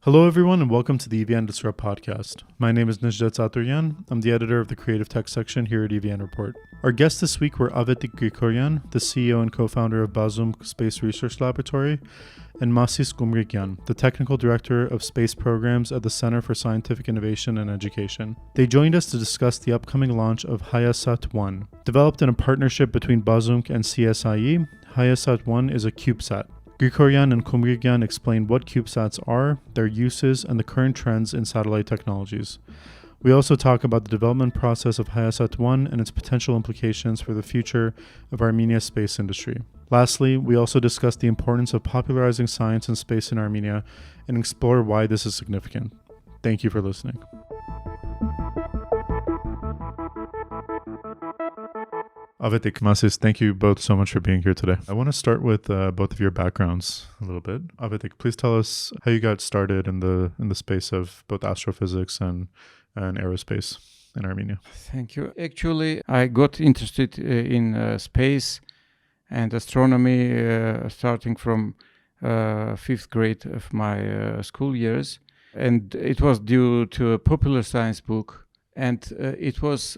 Hello, everyone, and welcome to the EVN Disrupt podcast. My name is Najdat Zaturyan. I'm the editor of the Creative Tech section here at EVN Report. Our guests this week were Avetik Grigoryan, the CEO and co-founder of Bazoomq Space Research Laboratory, and Masis Kumrigyan, the technical director of space programs at the Center for Scientific Innovation and Education. They joined us to discuss the upcoming launch of Hayasat-1. Developed in a partnership between Bazoomq and CSIE, Hayasat-1 is a CubeSat. Grigoryan and Kumrigyan explain what CubeSats are, their uses, and the current trends in satellite technologies. We also talk about the development process of Hayasat-1 and its potential implications for the future of Armenia's space industry. Lastly, we also discuss the importance of popularizing science and space in Armenia and explore why this is significant. Thank you for listening. Avetik, Masis, thank you both so much for being here today. I want to start with both of your backgrounds a little bit. Avetik, please tell us how you got started in the space of both astrophysics and aerospace in Armenia. Thank you. Actually, I got interested in space and astronomy starting from 5th grade of my school years. And it was due to a popular science book. And it was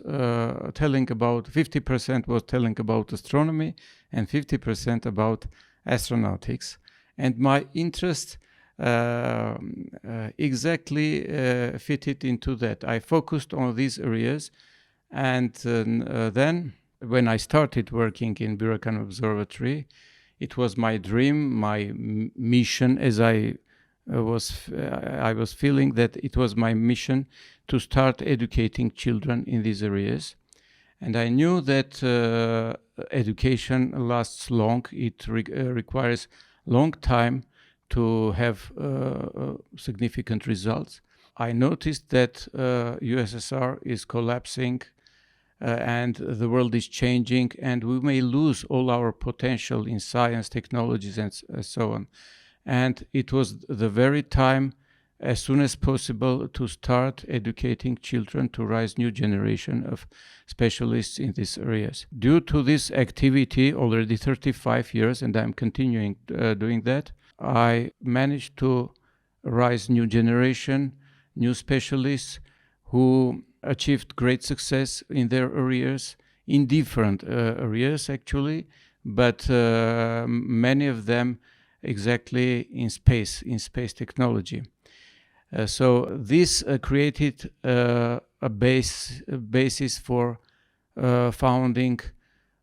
telling about 50% was telling about astronomy and 50% about astronautics. And my interest exactly fitted into that. I focused on these areas. And then when I started working in Grigoryan Observatory, it was my dream, my mission, as I was feeling that it was my mission to start educating children in these areas. And I knew that education lasts long. It requires long time to have significant results. I noticed that USSR is collapsing and the world is changing, and we may lose all our potential in science, technologies, and so on. And it was the very time, as soon as possible, to start educating children to raise new generation of specialists in these areas. Due to this activity, already 35 years, and I'm continuing doing that, I managed to raise new generation, new specialists who achieved great success in their areas, in different areas actually, but many of them exactly in space technology. So this created a basis for founding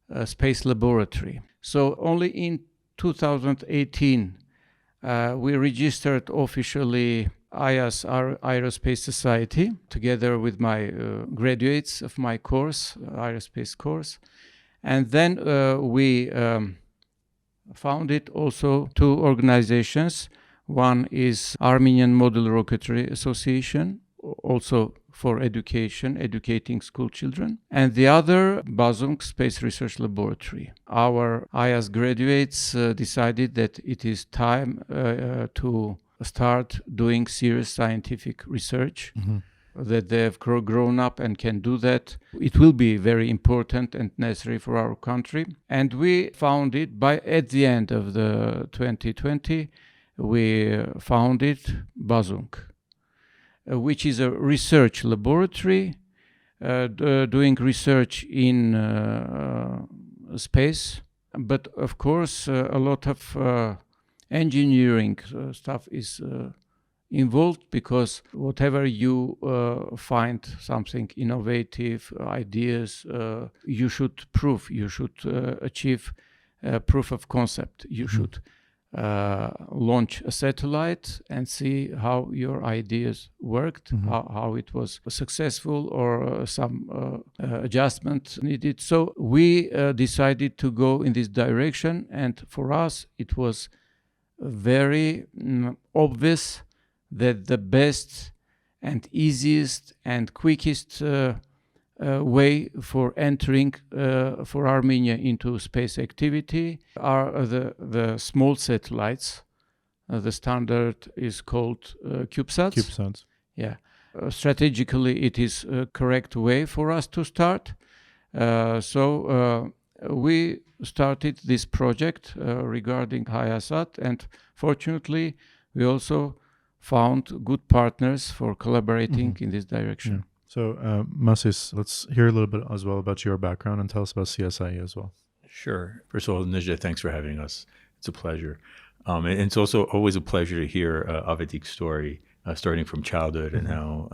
a space laboratory. So only in 2018 we registered officially IAS, Aerospace Society, together with my graduates of my course, aerospace course. And then we founded also two organizations. One is Armenian Model Rocketry Association, also for educating school children. And the other, Bazoomq Space Research Laboratory. Our IAS graduates decided that it is time to start doing serious scientific research. Mm-hmm. That they have grown up and can do that. It will be very important and necessary for our country. And we founded, at the end of the 2020, we founded Bazoomq, which is a research laboratory doing research in space. But of course, a lot of engineering stuff is involved, because whatever you find something innovative, ideas, you should prove, you should achieve proof of concept. You should launch a satellite and see how your ideas worked, how it was successful, or some adjustment needed. So we decided to go in this direction, and for us it was very obvious that the best and easiest and quickest way for entering for Armenia into space activity are the small satellites. The standard is called CubeSats. CubeSats. Yeah. Strategically, it is a correct way for us to start. So we started this project regarding Hayasat, and fortunately, we also found good partners for collaborating in this direction. Yeah. So, Masis, let's hear a little bit as well about your background and tell us about CSIE as well. Sure. First of all, Nijda, thanks for having us. It's a pleasure. And it's also always a pleasure to hear Avetik's story, starting from childhood and how,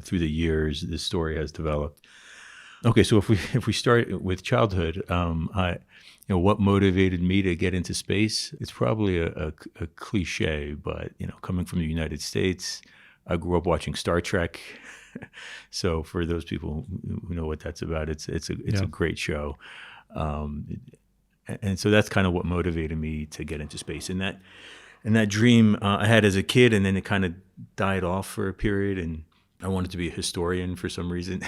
through the years, this story has developed. Okay, so if we start with childhood, what motivated me to get into space? It's probably a cliche, but coming from the United States, I grew up watching Star Trek. So for those people who know what that's about, it's a great show, and so that's kind of what motivated me to get into space. And that dream I had as a kid, and then it kind of died off for a period, and I wanted to be a historian for some reason.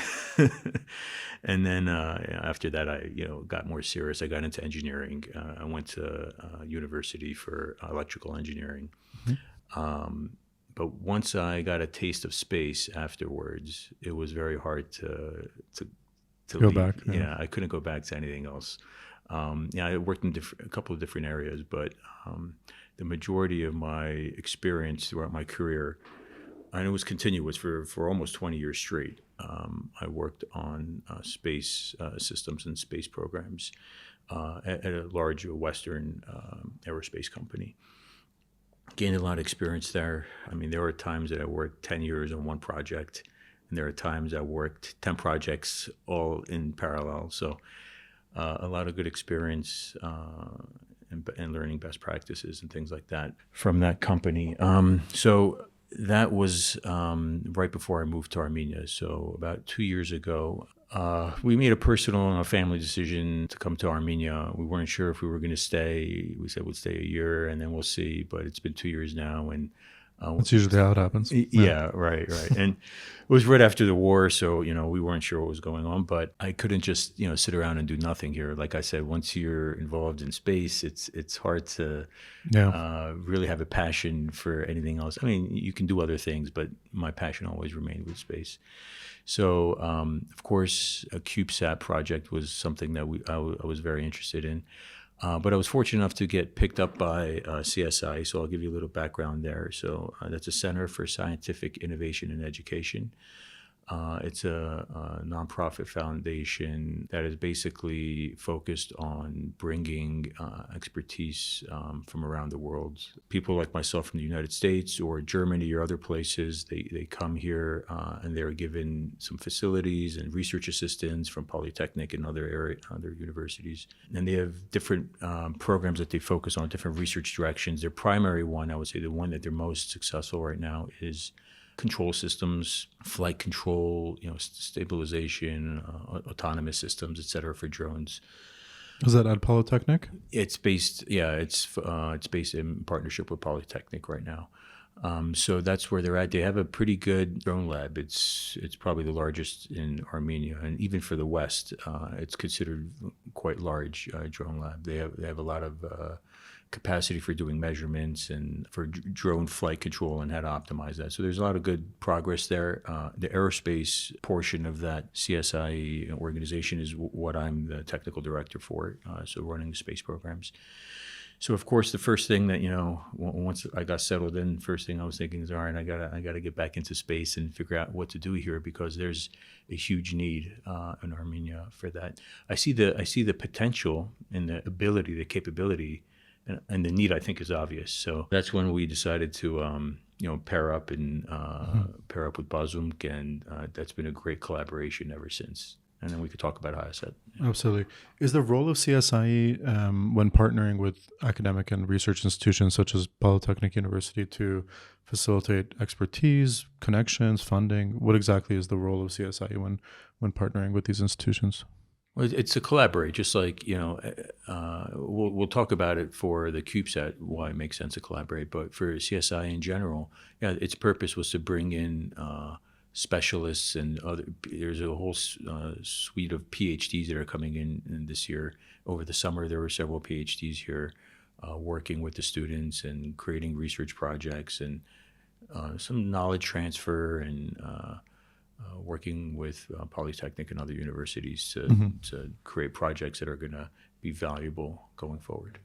And then after that, I got more serious. I got into engineering. I went to university for electrical engineering. But once I got a taste of space afterwards, it was very hard to go leave. Back. Yeah, I couldn't go back to anything else. I worked in a couple of different areas, but the majority of my experience throughout my career, and it was continuous for almost 20 years straight. I worked on space systems and space programs at a large Western aerospace company. Gained a lot of experience there. I mean, there were times that I worked 10 years on one project, and there are times I worked 10 projects all in parallel. So a lot of good experience and learning best practices and things like that from that company. So that was right before I moved to Armenia. So about 2 years ago, we made a personal and a family decision to come to Armenia. We weren't sure if we were going to stay. We said we'd stay a year and then we'll see. But it's been 2 years now, and that's usually how it happens. Yeah, right. And it was right after the war, so we weren't sure what was going on. But I couldn't just sit around and do nothing here. Like I said, once you're involved in space, it's hard to really have a passion for anything else. I mean, you can do other things, but my passion always remained with space. So, of course, a CubeSat project was something that I was very interested in. But I was fortunate enough to get picked up by CSIE, so I'll give you a little background there. So that's a Center for Scientific Innovation and Education. It's a nonprofit foundation that is basically focused on bringing expertise from around the world. People like myself from the United States or Germany or other places, they come here and they're given some facilities and research assistance from Polytechnic and other universities. And they have different programs that they focus on, different research directions. Their primary one, I would say the one that they're most successful right now, is control systems, flight control, stabilization, autonomous systems, et cetera, for drones. Is that at Polytechnic? It's based in partnership with Polytechnic right now. So that's where they're at. They have a pretty good drone lab. It's probably the largest in Armenia, and even for the West, it's considered quite large drone lab. They have a lot of capacity for doing measurements and for drone flight control and how to optimize that. So there's a lot of good progress there. The aerospace portion of that CSIE organization is what I'm the technical director for, so running the space programs. So of course, the first thing that once I got settled in, first thing I was thinking is, all right, I gotta get back into space and figure out what to do here, because there's a huge need in Armenia for that. I see the potential and the ability, the capability. And the need, I think, is obvious. So that's when we decided to, pair up with Bazoomq, and that's been a great collaboration ever since. And then we could talk about how I said. Absolutely. Is the role of CSIE when partnering with academic and research institutions such as Polytechnic University to facilitate expertise, connections, funding? What exactly is the role of CSIE when partnering with these institutions? Well, it's a collaborate, just like, we'll talk about it for the CubeSat, why it makes sense to collaborate. But for CSI in general, its purpose was to bring in specialists and there's a whole suite of PhDs that are coming in this year. Over the summer, there were several PhDs here working with the students and creating research projects and some knowledge transfer and working with Polytechnic and other universities to create projects that are going to be valuable going forward.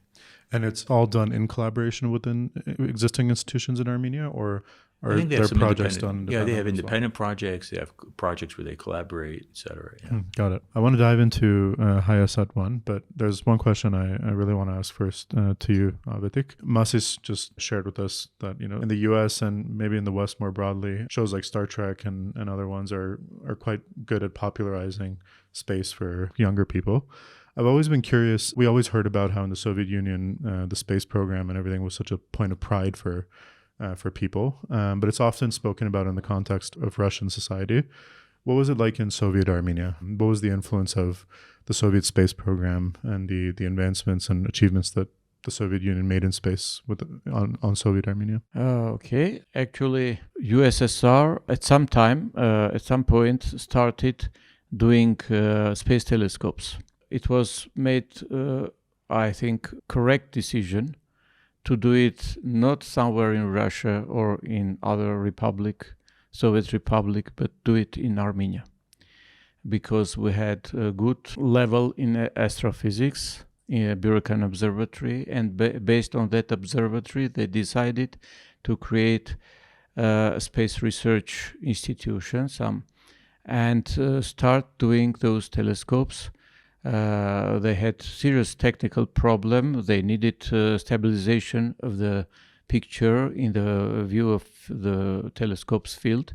And it's all done in collaboration within existing institutions in Armenia, or I think they there have some projects done? Yeah, they have as well? independent projects. They have projects where they collaborate, et cetera. Yeah. Got it. I want to dive into HiSat 1, but there's one question I really want to ask first to you, Avetik. Masis just shared with us that, in the US and maybe in the West more broadly, shows like Star Trek and other ones are quite good at popularizing space for younger people. I've always been curious. We always heard about how in the Soviet Union, the space program and everything was such a point of pride for people, but it's often spoken about in the context of Russian society. What was it like in Soviet Armenia? What was the influence of the Soviet space program and the advancements and achievements that the Soviet Union made in space on Soviet Armenia? Okay. Actually, USSR at some point started doing space telescopes. It was made, I think, correct decision to do it not somewhere in Russia or in other Soviet republic, but do it in Armenia, because we had a good level in astrophysics in a Grigoryan observatory, and based on that observatory, they decided to create a space research institution, and start doing those telescopes. They had serious technical problem. They needed stabilization of the picture in the view of the telescope's field.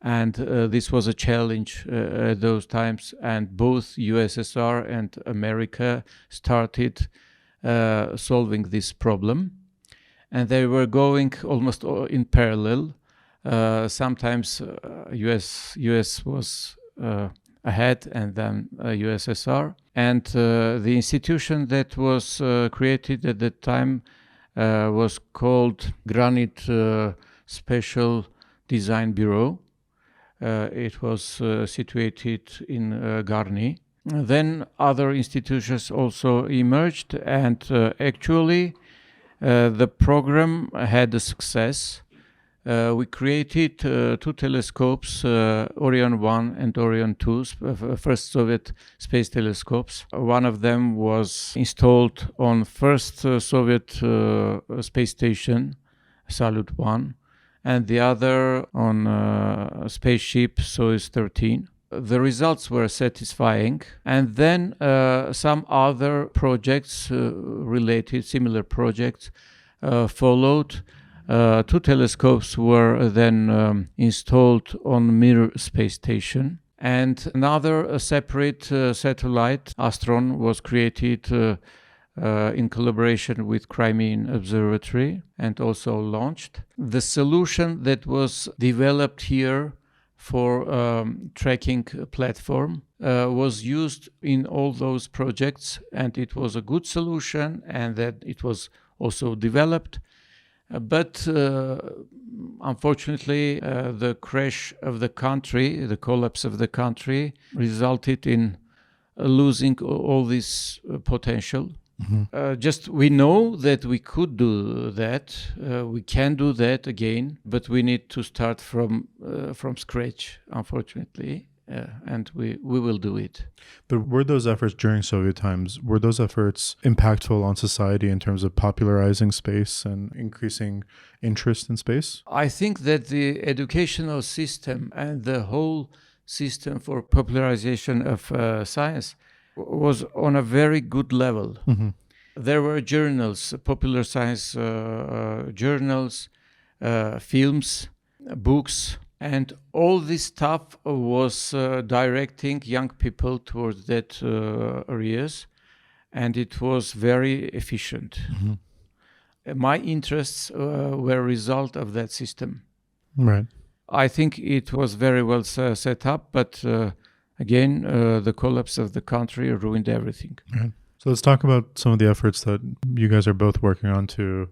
And this was a challenge at those times. And both USSR and America started solving this problem. And they were going almost in parallel. Sometimes US was ahead, and then USSR. And the institution that was created at that time was called Granite Special Design Bureau. It was situated in Garni. Then other institutions also emerged, and actually the program had a success. We created two telescopes, Orion 1 and Orion 2, first Soviet space telescopes. One of them was installed on first Soviet space station, Salyut 1, and the other on spaceship Soyuz 13. The results were satisfying, and then some other projects similar projects followed. Two telescopes were then installed on Mir space station, and another separate satellite, Astron, was created in collaboration with Crimean Observatory and also launched. The solution that was developed here for tracking platform was used in all those projects, and it was a good solution, and that it was also developed. But unfortunately, the crash of the country, the collapse of the country, resulted in losing all this potential. Mm-hmm. We know that we could do that, we can do that again, but we need to start from scratch, unfortunately. And we will do it. But were those efforts during Soviet times, were those efforts impactful on society in terms of popularizing space and increasing interest in space? I think that the educational system and the whole system for popularization of science was on a very good level. Mm-hmm. There were journals, popular science journals, films, books, and all this stuff was directing young people towards that areas, and it was very efficient. Mm-hmm. My interests were a result of that system. Right. I think it was very well set up, but again, the collapse of the country ruined everything. Right. So let's talk about some of the efforts that you guys are both working on to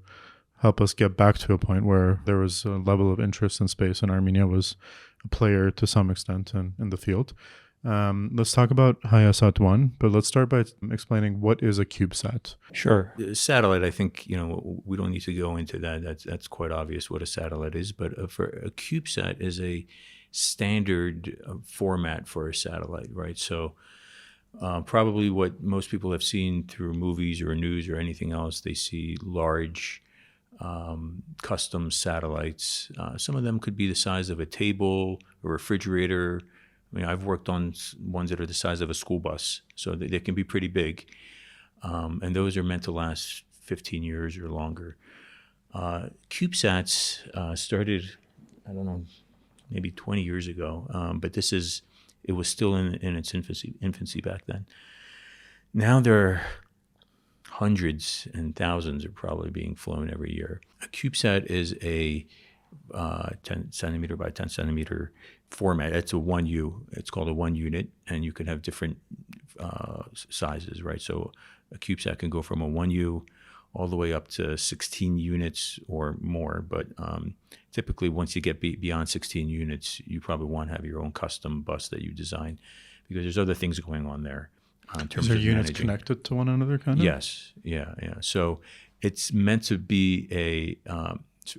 help us get back to a point where there was a level of interest in space, and Armenia was a player to some extent in the field. Let's talk about HiSat 1, but let's start by explaining what is a CubeSat. Sure. Satellite, I think, we don't need to go into that. That's quite obvious what a satellite is, but for a CubeSat is a standard format for a satellite, right? So Probably what most people have seen through movies or news or anything else, they see large custom satellites. Some of them could be the size of a table, a refrigerator. I mean, I've worked on ones that are the size of a school bus, so they can be pretty big. And those are meant to last 15 years or longer. CubeSats started, I don't know, maybe 20 years ago, but it was still in its infancy back then. Now there are hundreds and thousands are probably being flown every year. A CubeSat is a 10 centimeter by 10 centimeter format. It's a 1U. It's called a 1 unit, and you can have different sizes, right? So a CubeSat can go from a 1U all the way up to 16 units or more. But typically, once you get beyond 16 units, you probably want to have your own custom bus that you design, because there's other things going on there. In terms Is there of units managing. connected to one another, kind of? Yes, yeah. So it's meant to be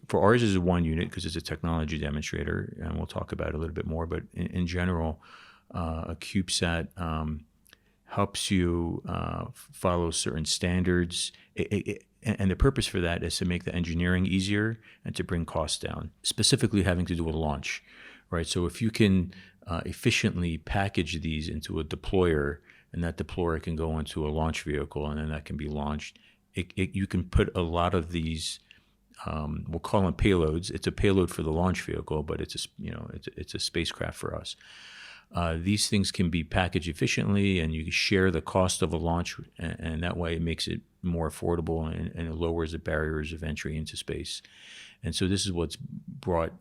for ours is a 1 unit because it's a technology demonstrator, and we'll talk about it a little bit more. But in general, a CubeSat helps you follow certain standards. And the purpose for that is to make the engineering easier and to bring costs down, specifically having to do with launch, right? So if you can efficiently package these into a deployer, and that deployer can go into a launch vehicle, and then that can be launched, you can put a lot of these, we'll call them payloads. It's a payload for the launch vehicle, but it's a spacecraft for us. These things can be packaged efficiently, and you can share the cost of a launch, and that way it makes it more affordable and it lowers the barriers of entry into space. And so this is what's brought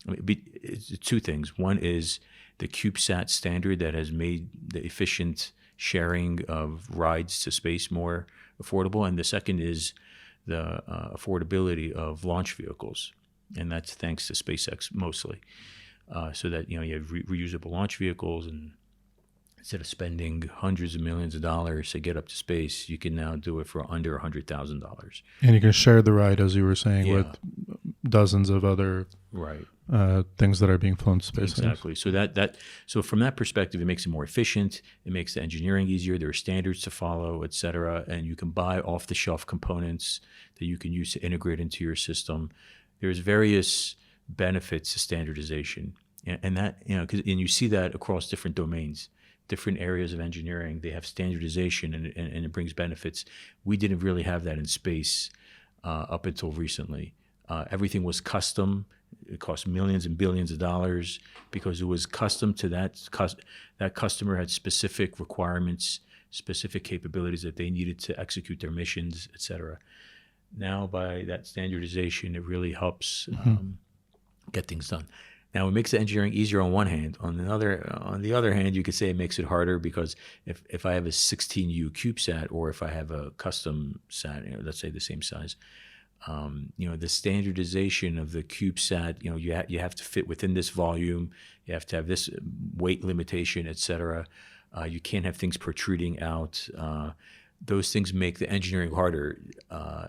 it's two things. One is the CubeSat standard that has made the efficient sharing of rides to space more affordable, and the second is the affordability of launch vehicles, and that's thanks to SpaceX mostly. So that you have reusable launch vehicles, and instead of spending hundreds of millions of dollars to get up to space, you can now do it for under $100,000. And you can share the ride, as you were saying, Yeah. with dozens of other Right. things that are being flown to space. Exactly. So from that perspective, it makes it more efficient. It makes the engineering easier. There are standards to follow, et cetera, and you can buy off-the-shelf components that you can use to integrate into your system. There's various benefits to standardization, and that and you see that across different domains, different areas of engineering. They have standardization, and it brings benefits. We didn't really have that in space up until recently. Everything was custom. It cost millions and billions of dollars because it was custom to that customer had specific requirements, specific capabilities that they needed to execute their missions, et cetera. Now, by that standardization, it really helps get things done. Now, it makes the engineering easier on one hand. On the other hand, you could say it makes it harder because if I have a 16U CubeSat, or if I have a custom sat, let's say the same size, the standardization of the CubeSat, you have to fit within this volume, you have to have this weight limitation, et cetera. You can't have things protruding out. Those things make the engineering harder,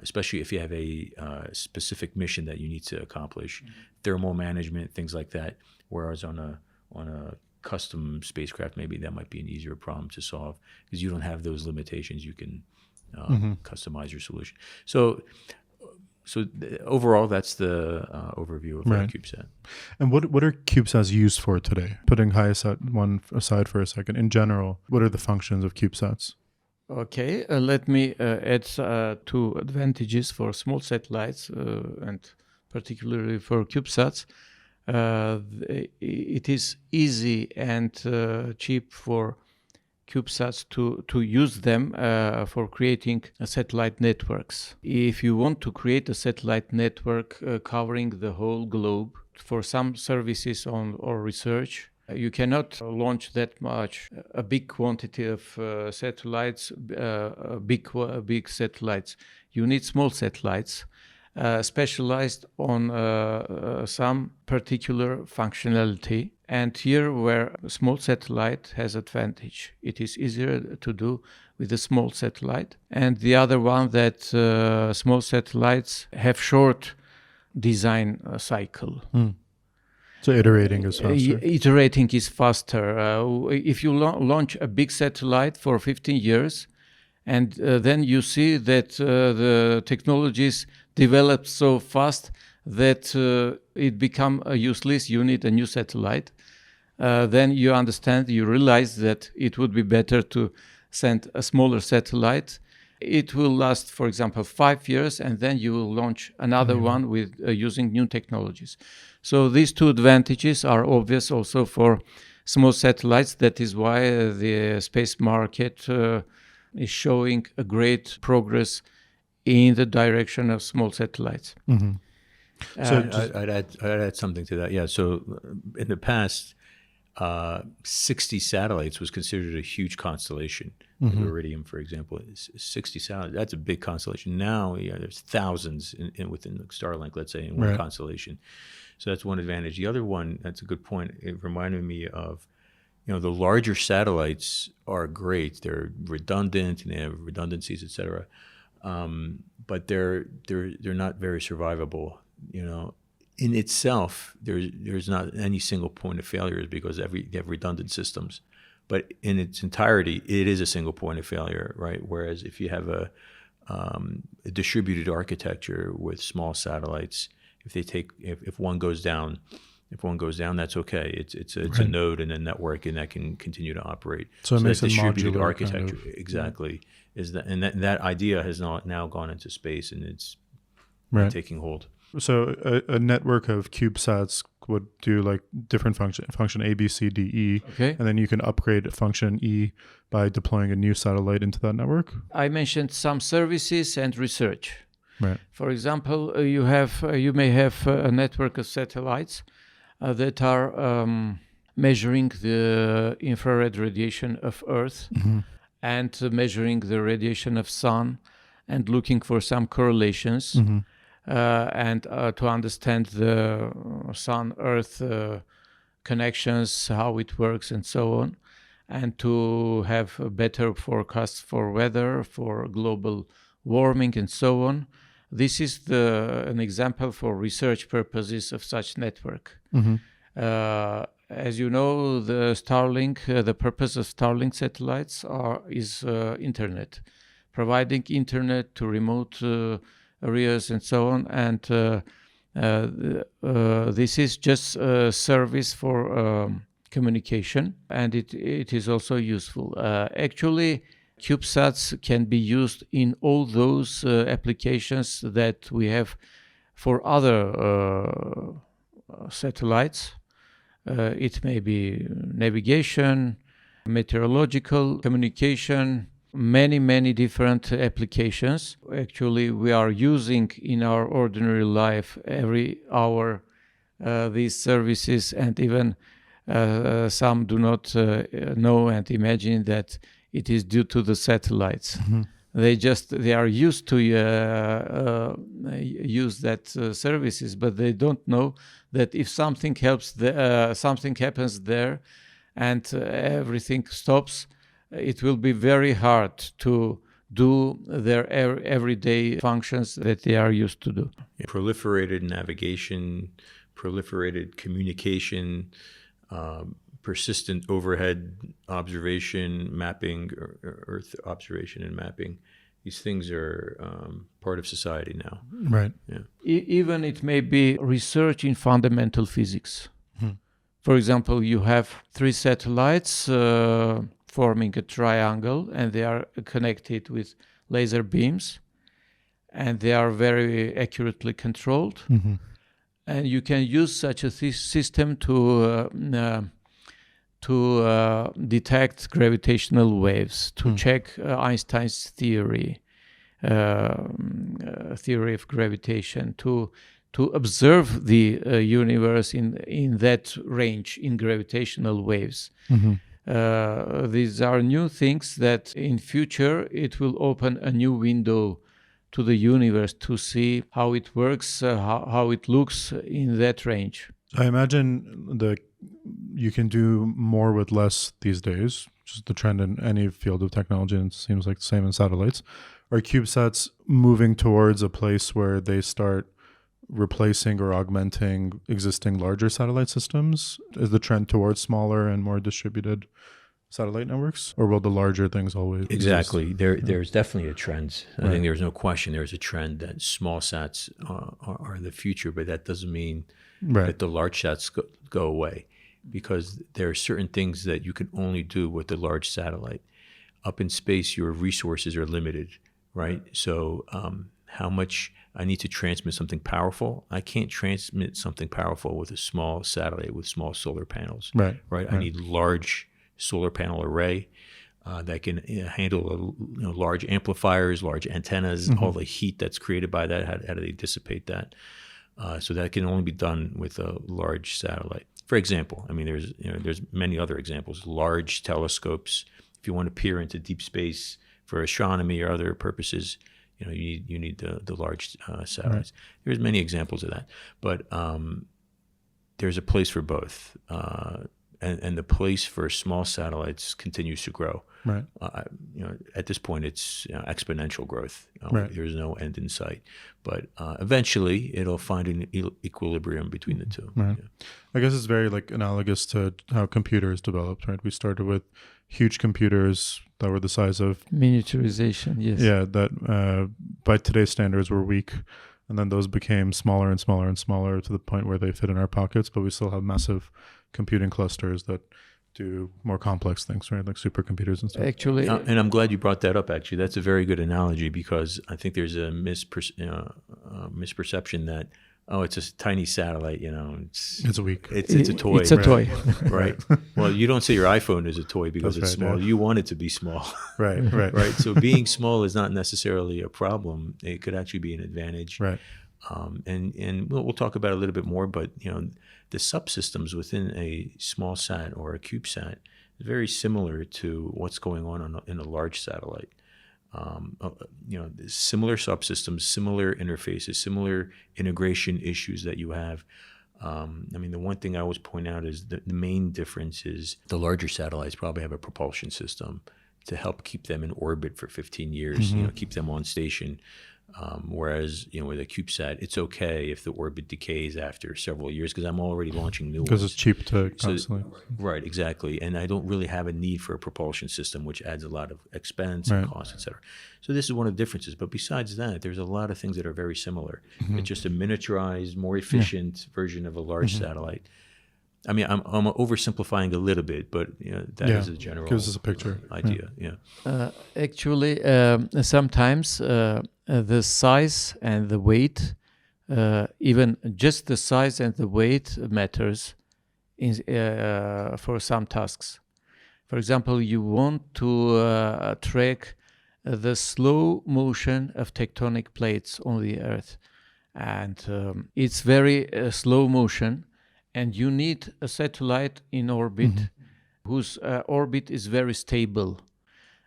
especially if you have a specific mission that you need to accomplish, thermal management, things like that. Whereas on a custom spacecraft, maybe that might be an easier problem to solve because you don't have those limitations. You can customize your solution. So overall, that's the overview of our CubeSat. And what are CubeSats used for today? Putting HiSat one aside for a second, in general, what are the functions of CubeSats? Okay, let me add two advantages for small satellites and particularly for CubeSats. It is easy and cheap for CubeSats to use them for creating satellite networks. If you want to create a satellite network covering the whole globe for some services or research, you cannot launch that much, a big quantity of satellites, big satellites. You need small satellites specialized on some particular functionality. And here where a small satellite has advantage, it is easier to do with a small satellite. And the other one that small satellites have short design cycle. So iterating is faster. Iterating is faster. If you launch a big satellite for 15 years, and then you see that the technologies develop so fast that it become useless, you need a new satellite. Then you realize that it would be better to send a smaller satellite. It will last, for example, 5 years, and then you will launch another one with using new technologies. So these two advantages are obvious also for small satellites. That is why the space market is showing a great progress in the direction of small satellites. Mm-hmm. I'd add something to that. Yeah. So in the past, 60 satellites was considered a huge constellation. Iridium, for example, is 60 satellites. That's a big constellation. Now, there's thousands within Starlink, let's say, in one constellation. So that's one advantage. The other one, that's a good point. It reminded me of, the larger satellites are great. They're redundant and they have redundancies, et cetera. But they're not very survivable. In itself, there's not any single point of failure because they have redundant systems. But in its entirety, it is a single point of failure, right? Whereas if you have a distributed architecture with small satellites, if one goes down, that's okay. It's a node in a network, and that can continue to operate. So it makes that a distributed modular architecture, kind of, exactly, is that, and that idea has now gone into space, and it's taking hold. So a network of CubeSats would do like different function A, B, C, D, E, okay, and then you can upgrade function E by deploying a new satellite into that network. I mentioned some services and research. Right. For example, you may have a network of satellites that are measuring the infrared radiation of Earth and measuring the radiation of Sun and looking for some correlations. And to understand the Sun-Earth connections, how it works, and so on, and to have a better forecasts for weather, for global warming, and so on. This is an example for research purposes of such network. As you know, the purpose of Starlink satellites is internet, providing internet to remote areas and so on, and this is just a service for communication, and it is also useful. Actually, CubeSats can be used in all those applications that we have for other satellites. It may be navigation, meteorological, communication, many different applications. Actually, we are using in our ordinary life every hour these services, and even some do not know and imagine that it is due to the satellites. They are used to use that services, but they don't know that if something happens there and everything stops, it will be very hard to do their everyday functions that they are used to do. Proliferated navigation, proliferated communication, persistent overhead observation, mapping, Earth observation and mapping. These things are part of society now. Right. Yeah. Even it may be research in fundamental physics. For example, you have 3 satellites forming a triangle, and they are connected with laser beams, and they are very accurately controlled. And you can use such a system to detect gravitational waves, to check Einstein's theory of gravitation, to observe the universe in that range, in gravitational waves. These are new things that in future it will open a new window to the universe to see how it works, how it looks in that range. I imagine you can do more with less these days, just the trend in any field of technology, and it seems like the same in satellites. Are CubeSats moving towards a place where they start replacing or augmenting existing larger satellite systems? Is the trend towards smaller and more distributed satellite networks, or will the larger things always Exactly. exist? There's definitely a trend. I Right. think there's no question. There's a trend that small sats are the future, but that doesn't mean Right. that the large sats go away, because there are certain things that you can only do with the large satellite. Up in space, your resources are limited, right? So how much I need to transmit something powerful, I can't transmit something powerful with a small satellite with small solar panels, Right. right? I need large solar panel array that can handle large amplifiers, large antennas, all the heat that's created by that. How do they dissipate that? So that can only be done with a large satellite. For example, I mean, there's many other examples. Large telescopes. If you want to peer into deep space for astronomy or other purposes, you need the large satellites. Right. There's many examples of that, but there's a place for both. And the place for small satellites continues to grow. Right. At this point, it's exponential growth. Right. There's no end in sight. But eventually, it'll find an equilibrium between the two. Right. Yeah. I guess it's very analogous to how computers developed. Right. We started with huge computers that were the size of miniaturization. Yes. Yeah. That by today's standards were weak. And then those became smaller and smaller and smaller to the point where they fit in our pockets, but we still have massive computing clusters that do more complex things, right? Like supercomputers and stuff. Actually, and I'm glad you brought that up. Actually, that's a very good analogy, because I think there's a misperception that it's a tiny satellite. It's weak. It's a toy. It's a toy, right? Well, you don't say your iPhone is a toy because it's small. Yeah. You want it to be small. Right. Right. So being small is not necessarily a problem. It could actually be an advantage. Right. And we'll talk about it a little bit more, but the subsystems within a small sat or a CubeSat is very similar to what's going on in a large satellite. Similar subsystems, similar interfaces, similar integration issues that you have. The one thing I always point out is that the main difference is the larger satellites probably have a propulsion system to help keep them in orbit for 15 years, keep them on station. Whereas, with a CubeSat, it's okay if the orbit decays after several years, because I'm already launching new ones. Because it's cheap to constantly. Right, exactly. And I don't really have a need for a propulsion system, which adds a lot of expense and cost, et cetera. So this is one of the differences. But besides that, there's a lot of things that are very similar. It's just a miniaturized, more efficient version of a large satellite. I mean, I'm oversimplifying a little bit, but that is the general gives us a picture idea. Yeah. Actually, sometimes the size and the weight, even just the size and the weight matters for some tasks. For example, you want to track the slow motion of tectonic plates on the Earth, and it's very slow motion. And you need a satellite in orbit whose orbit is very stable,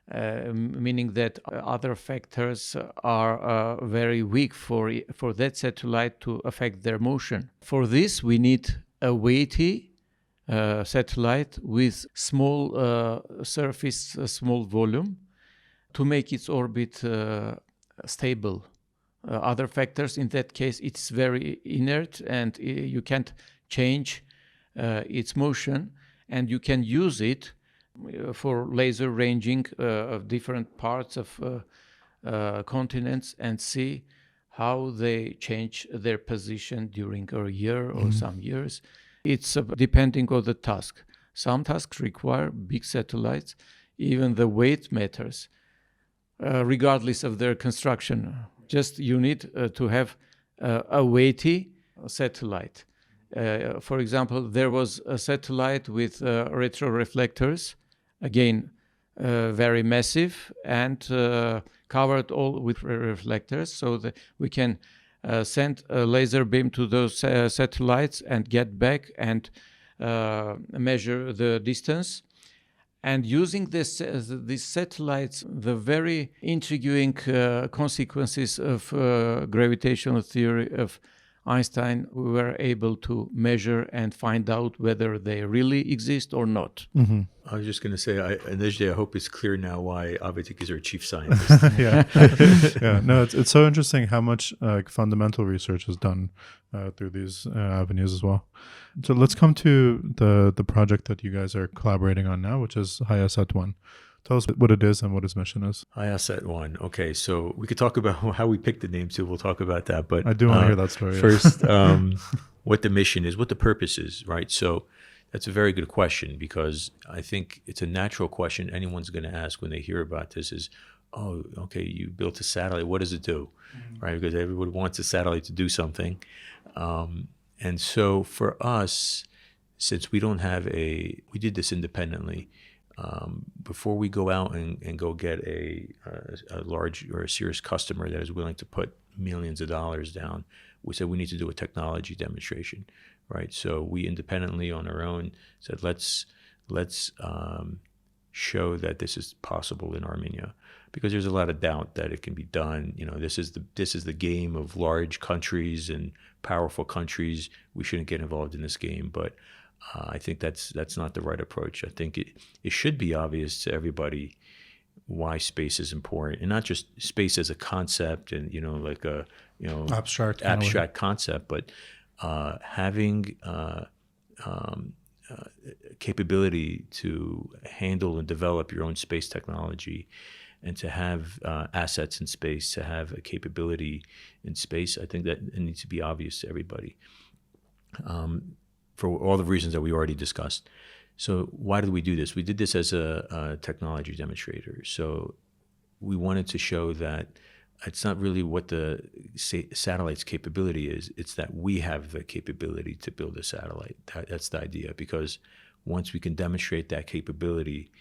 meaning that other factors are very weak for that satellite to affect their motion. For this, we need a weighty satellite with small surface, small volume, to make its orbit stable. Other factors, in that case, it's very inert, and you can't change its motion, and you can use it for laser ranging of different parts of continents and see how they change their position during a year or some years. It's depending on the task. Some tasks require big satellites. Even the weight matters, regardless of their construction. Just you need to have a weighty satellite. For example, there was a satellite with retroreflectors, again, very massive, and covered all with reflectors, so that we can send a laser beam to those satellites and get back and measure the distance. And using these satellites, the very intriguing consequences of gravitational theory of Einstein, we were able to measure and find out whether they really exist or not. Mm-hmm. I was just going to say, Nejde, I hope it's clear now why Avetik is our chief scientist. Yeah. Yeah. No, it's so interesting how much fundamental research is done through these avenues as well. So let's come to the project that you guys are collaborating on now, which is HiSat-1. Tell us what it is and what its mission is. HiSat-1. Okay, so we could talk about how we picked the name too. We'll talk about that. But I do want to hear that story. First, what the mission is, what the purpose is, right? So that's a very good question, because I think it's a natural question anyone's going to ask when they hear about this is, oh, okay, you built a satellite. What does it do? Mm-hmm. Right? Because everybody wants a satellite to do something. And so for us, since we don't have we did this independently. Before we go out and go get a large or a serious customer that is willing to put millions of dollars down, we said we need to do a technology demonstration, right? So we independently on our own said let's show that this is possible in Armenia, because there's a lot of doubt that it can be done. You know, this is the game of large countries and powerful countries. We shouldn't get involved in this game, but I think that's not the right approach. I think it should be obvious to everybody why space is important, and not just space as a concept and like a abstract concept, but having capability to handle and develop your own space technology, and to have assets in space, to have a capability in space. I think that it needs to be obvious to everybody. For all the reasons that we already discussed. So why did we do this? We did this as a technology demonstrator. So we wanted to show that it's not really what the satellite's capability is, it's that we have the capability to build a satellite. That's the idea, because once we can demonstrate that capability,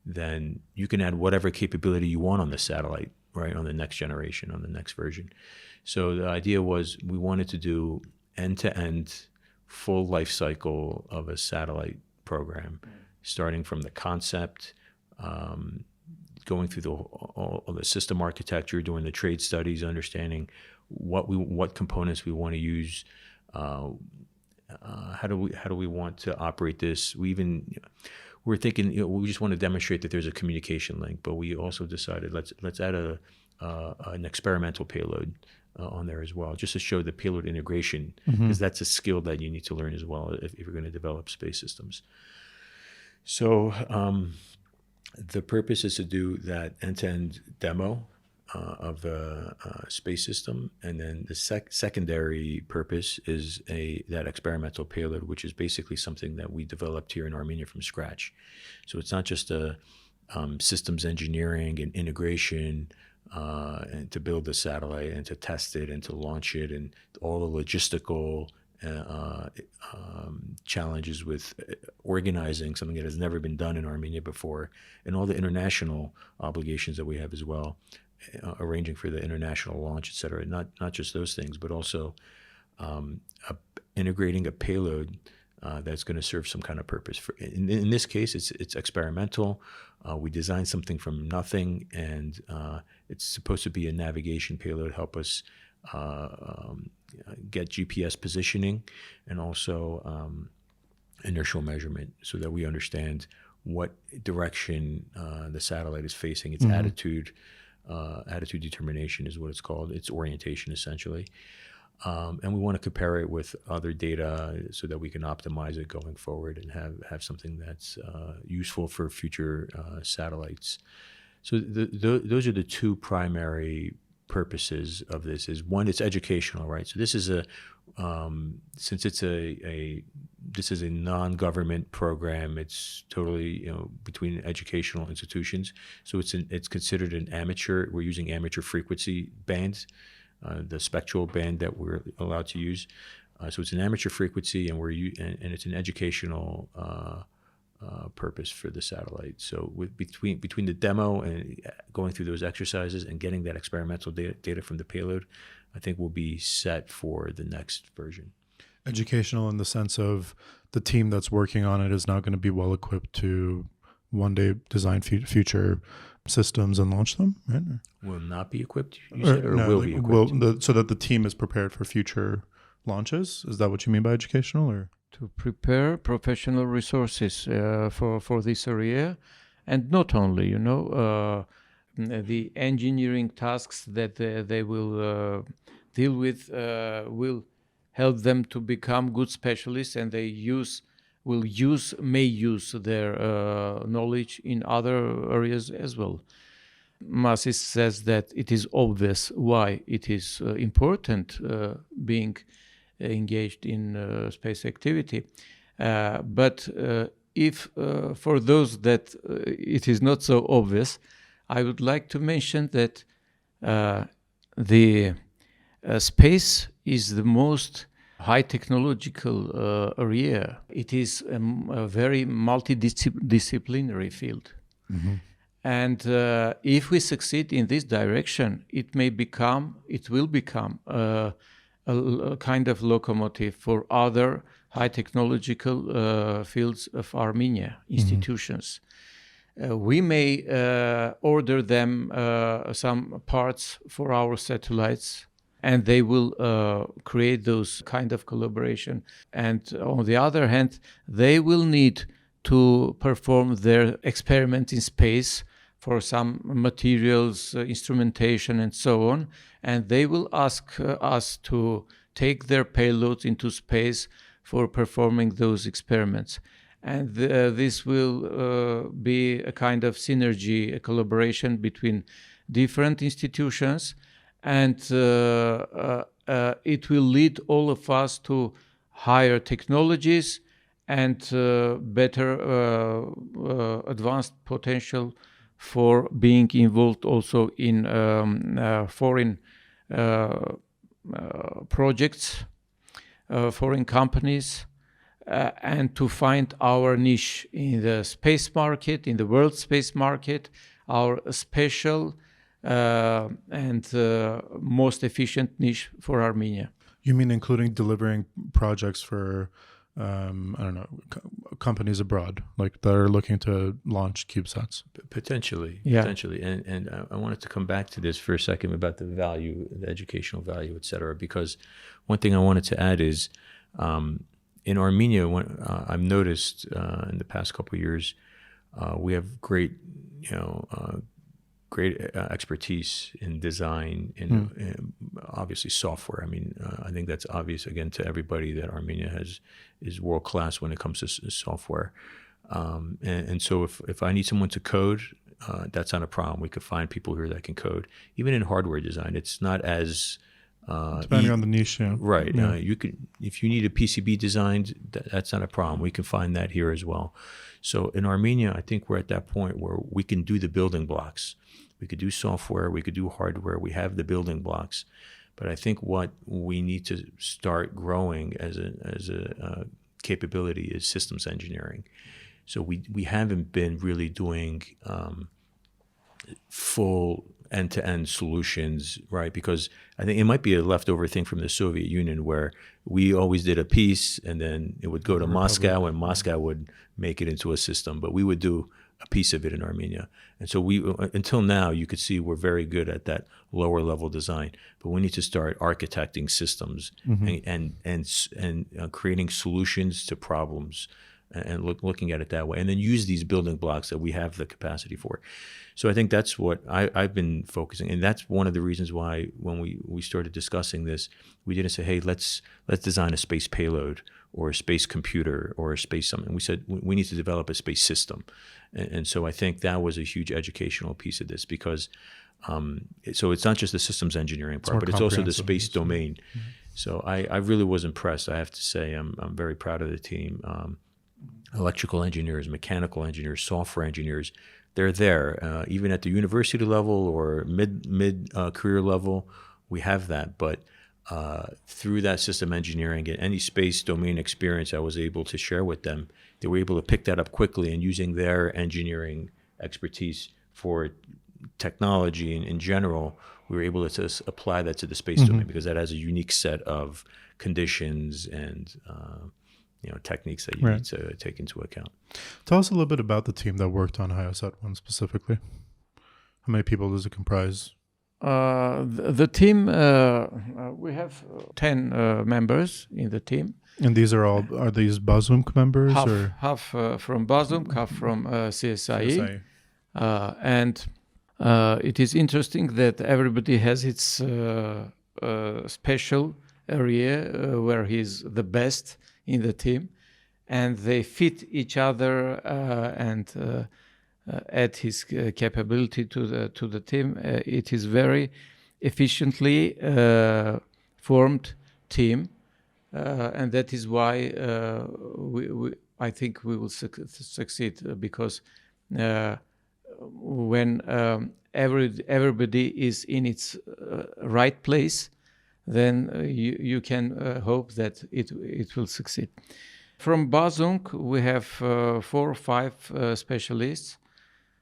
then you can add whatever capability you want on the satellite, right, on the next generation, on the next version. So the idea was we wanted to do end-to-end full life cycle of a satellite program, starting from the concept, going through all the system architecture, doing the trade studies, understanding what components we want to use, how do we want to operate this. We're thinking we just want to demonstrate that there's a communication link, but we also decided let's add an experimental payload on there as well, just to show the payload integration, because that's a skill that you need to learn as well if you're going to develop space systems. So the purpose is to do that end-to-end demo of the space system, and then the secondary purpose is that experimental payload, which is basically something that we developed here in Armenia from scratch. So it's not just a systems engineering and integration, and to build the satellite and to test it and to launch it, and all the logistical challenges with organizing something that has never been done in Armenia before, and all the international obligations that we have as well, arranging for the international launch, et cetera. Not just those things, but also integrating a payload that's going to serve some kind of purpose. In this case, it's experimental. We designed something from nothing, and it's supposed to be a navigation payload, help us get GPS positioning, and also inertial measurement, so that we understand what direction the satellite is facing. Its attitude determination is what it's called. Its orientation, essentially. And we want to compare it with other data so that we can optimize it going forward and have something that's useful for future satellites. So those are the two primary purposes of this. Is one, it's educational, right? So this is since it's this is a non-government program, it's totally between educational institutions. So it's considered an amateur. We're using amateur frequency bands. The spectral band that we're allowed to use, so it's an amateur frequency, and and it's an educational purpose for the satellite. So between the demo and going through those exercises and getting that experimental data from the payload, I think we'll be set for the next version. Educational in the sense of the team that's working on it is now going to be well equipped to one day design future systems and launch them, right? Will not be equipped, you said, or will be equipped? So that the team is prepared for future launches? Is that what you mean by educational, or? To prepare professional resources for this area, and not only, the engineering tasks that they will deal with will help them to become good specialists, and may use their knowledge in other areas as well. Masis says that it is obvious why it is important being engaged in space activity. But if for those that it is not so obvious, I would like to mention that the space is the most high technological area. It is a very multidisciplinary field. Mm-hmm. And if we succeed in this direction, it will become a kind of locomotive for other high technological fields of Armenia institutions. We may order them some parts for our satellites, and they will create those kind of collaboration. And on the other hand, they will need to perform their experiments in space for some materials, instrumentation, and so on. And they will ask us to take their payloads into space for performing those experiments. And this will be a kind of synergy, a collaboration between different institutions. And it will lead all of us to higher technologies and better advanced potential for being involved also in foreign projects, foreign companies, and to find our niche in the space market, in the world space market, our special and most efficient niche for Armenia. You mean including delivering projects for companies abroad, like that are looking to launch CubeSats? Potentially. And I wanted to come back to this for a second about the value, the educational value, et cetera, because one thing I wanted to add is in Armenia, I've noticed in the past couple of years, we have great expertise in design and obviously software. I mean, I think that's obvious again to everybody that Armenia is world class when it comes to software. And so if I need someone to code, that's not a problem. We could find people here that can code. Even in hardware design, it's not as depending on the niche, yeah. Right. Yeah. You could, if you need a PCB designed, that's not a problem. We can find that here as well. So in Armenia, I think we're at that point where we can do the building blocks. We could do software, we could do hardware, we have the building blocks. But I think what we need to start growing as a capability is systems engineering. So we haven't been really doing full end-to-end solutions, right? Because I think it might be a leftover thing from the Soviet Union where we always did a piece and then it would go to Moscow and Moscow would make it into a system, but we would do a piece of it in Armenia. And so until now, you could see we're very good at that lower level design, but we need to start architecting systems and creating solutions to problems and looking at it that way, and then use these building blocks that we have the capacity for. So I think that's what I've been focusing, and that's one of the reasons why when we started discussing this, we didn't say, hey, let's design a space payload or a space computer or a space something. We said we need to develop a space system, and so I think that was a huge educational piece of this because so it's not just the systems engineering part, but it's also the space domain. Mm-hmm. So I really was impressed. I have to say I'm very proud of the team. Electrical engineers, mechanical engineers, software engineers, they're there. Even at the university level or mid career level, we have that. But through that system engineering and any space domain experience I was able to share with them, they were able to pick that up quickly, and using their engineering expertise for technology in general, we were able to apply that to the space domain because that has a unique set of conditions and techniques that you need to take into account. Tell us a little bit about the team that worked on HyoSat-1 specifically. How many people does it comprise? The team, we have 10 members in the team. And these are these Bazoomq members? Half from Bazoomq, half from CSIE. And it is interesting that everybody has its special area where he's the best in the team, and they fit each other and add his capability to the team. It is very efficiently formed team, and that is why I think we will succeed, because when everybody is in its right place, then you can hope that it will succeed. From Bazoomq, we have 4 or 5 specialists.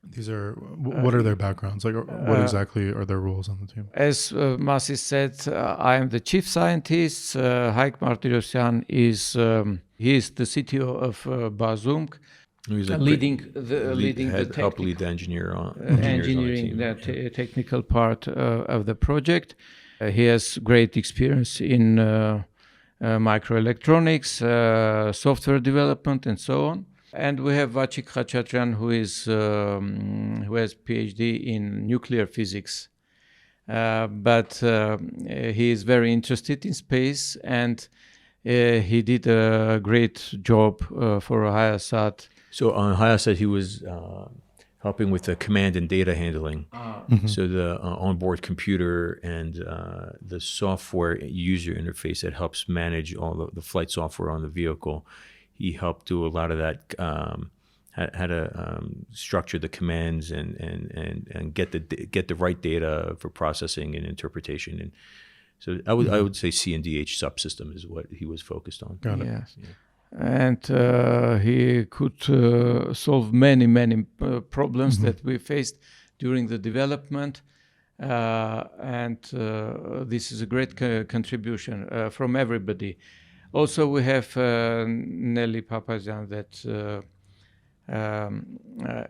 These are, what are their backgrounds? Like, what exactly are their roles on the team? As Masis said, I am the chief scientist. Haik Martirosyan is he is the CTO of Bazoomq. He's leading help lead the engineering the technical part of the project. He has great experience in microelectronics, software development, and so on. And we have Vachik Khachaturian, who has PhD in nuclear physics, but he is very interested in space, and he did a great job for Hyasat. So on Hyasat, he was helping with the command and data handling. So the onboard computer and the software user interface that helps manage all the flight software on the vehicle. He helped do a lot of that, how to structure the commands and get the right data for processing and interpretation. And so I would say C&DH subsystem is what he was focused on. Got it. Yes. Yeah. And he could solve many problems that we faced during the development, and this is a great contribution from everybody. Also, we have Nelly Papazian that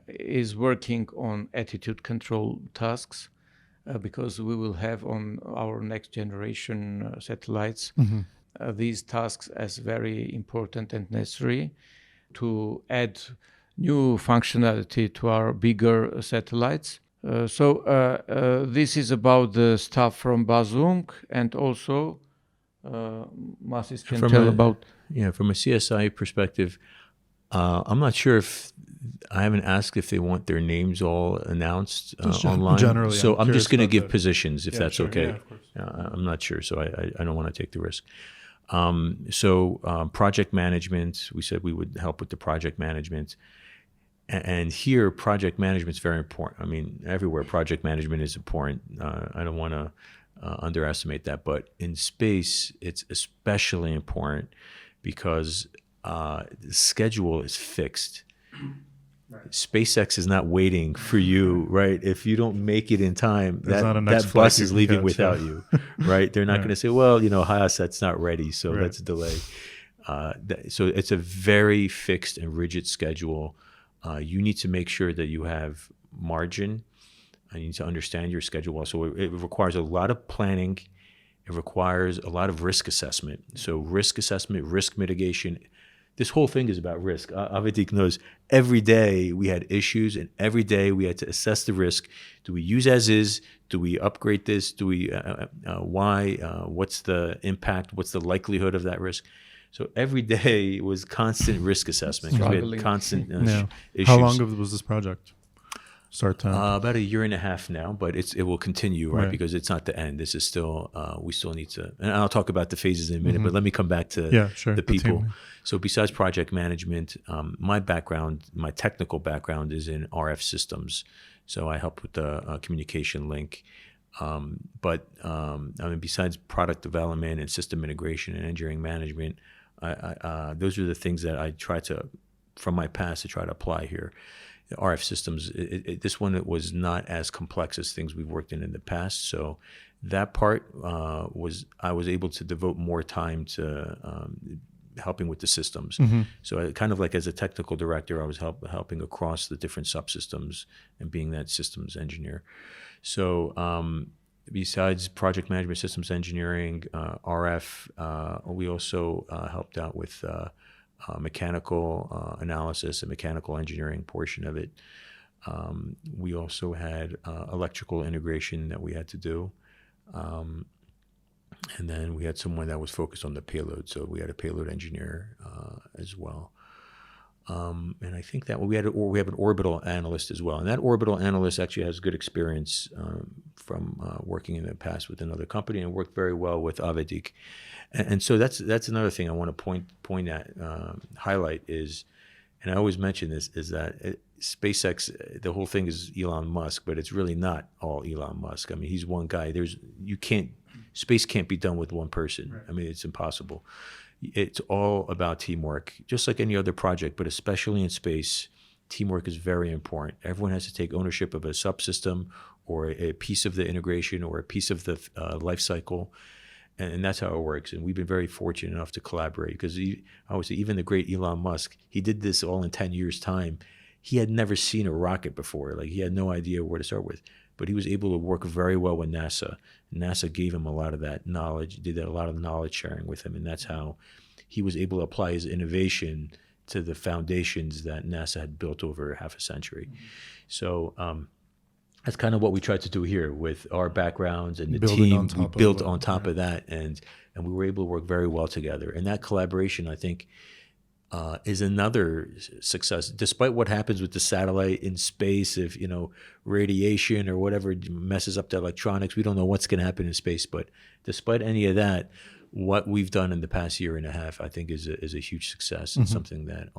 is working on attitude control tasks, because we will have on our next generation satellites these tasks as very important and necessary to add new functionality to our bigger satellites. So this is about the stuff from Bazoomq, and also Masis can tell about... Yeah, from a CSIE perspective, I'm not sure if... I haven't asked if they want their names all announced online. Generally, so I'm just going to give positions, if that's okay. Yeah, of course. I'm not sure, so I don't want to take the risk. So project management, we said we would help with the project management. And here, project management is very important. I mean, everywhere project management is important. I don't want to underestimate that. But in space, it's especially important because the schedule is fixed. Right. SpaceX is not waiting for you, right? If you don't make it in time, that bus is leaving without you, right? They're not going to say, well, Hyasat's not ready, so let's delay. So it's a very fixed and rigid schedule. You need to make sure that you have margin. You need to understand your schedule. So it requires a lot of planning. It requires a lot of risk assessment. So risk assessment, risk mitigation. This whole thing is about risk. Avetik knows every day we had issues, and every day we had to assess the risk. Do we use as is? Do we upgrade this? Do we why? What's the impact? What's the likelihood of that risk? So every day was constant risk assessment. We had constant issues. How long was this project? Start time? About 1.5 years now, but it will continue, right? Because it's not the end. This is still, we still need to, and I'll talk about the phases in a minute, but let me come back to the people. So besides project management, my background, my technical background is in RF systems. So I help with the communication link. But I mean, besides product development and system integration and engineering management, those are the things that I try to, from my past, to try to apply here. RF systems, this one, it was not as complex as things we've worked in the past. So that part I was able to devote more time to helping with the systems. So I kind of like, as a technical director, I was helping across the different subsystems and being that systems engineer. So besides project management, systems engineering, RF, we also helped out with mechanical analysis and mechanical engineering portion of it. We also had electrical integration that we had to do. And then we had someone that was focused on the payload. So we had a payload engineer as well. And I think that we have an orbital analyst as well. And that orbital analyst actually has good experience from working in the past with another company and worked very well with Avetik. And so that's another thing I want to point at, highlight is, and I always mention this, is that SpaceX, the whole thing is Elon Musk, but it's really not all Elon Musk. I mean, he's one guy. Space can't be done with one person. Right. I mean, it's impossible. It's all about teamwork, just like any other project, but especially in space, teamwork is very important. Everyone has to take ownership of a subsystem or a piece of the integration or a piece of the life cycle. And that's how it works. And we've been very fortunate enough to collaborate because obviously even the great Elon Musk, he did this all in 10 years' time. He had never seen a rocket before. Like he had no idea where to start with. But he was able to work very well with NASA. NASA gave him a lot of that knowledge, did a lot of knowledge sharing with him. And that's how he was able to apply his innovation to the foundations that NASA had built over half a century. Mm-hmm. So that's kind of what we tried to do here with our backgrounds and the team. We built on top of that, and we were able to work very well together. And that collaboration, I think, is another success. Despite what happens with the satellite in space, if radiation or whatever messes up the electronics, we don't know what's going to happen in space. But despite any of that, what we've done in the past year and a half, I think, is a huge success and something that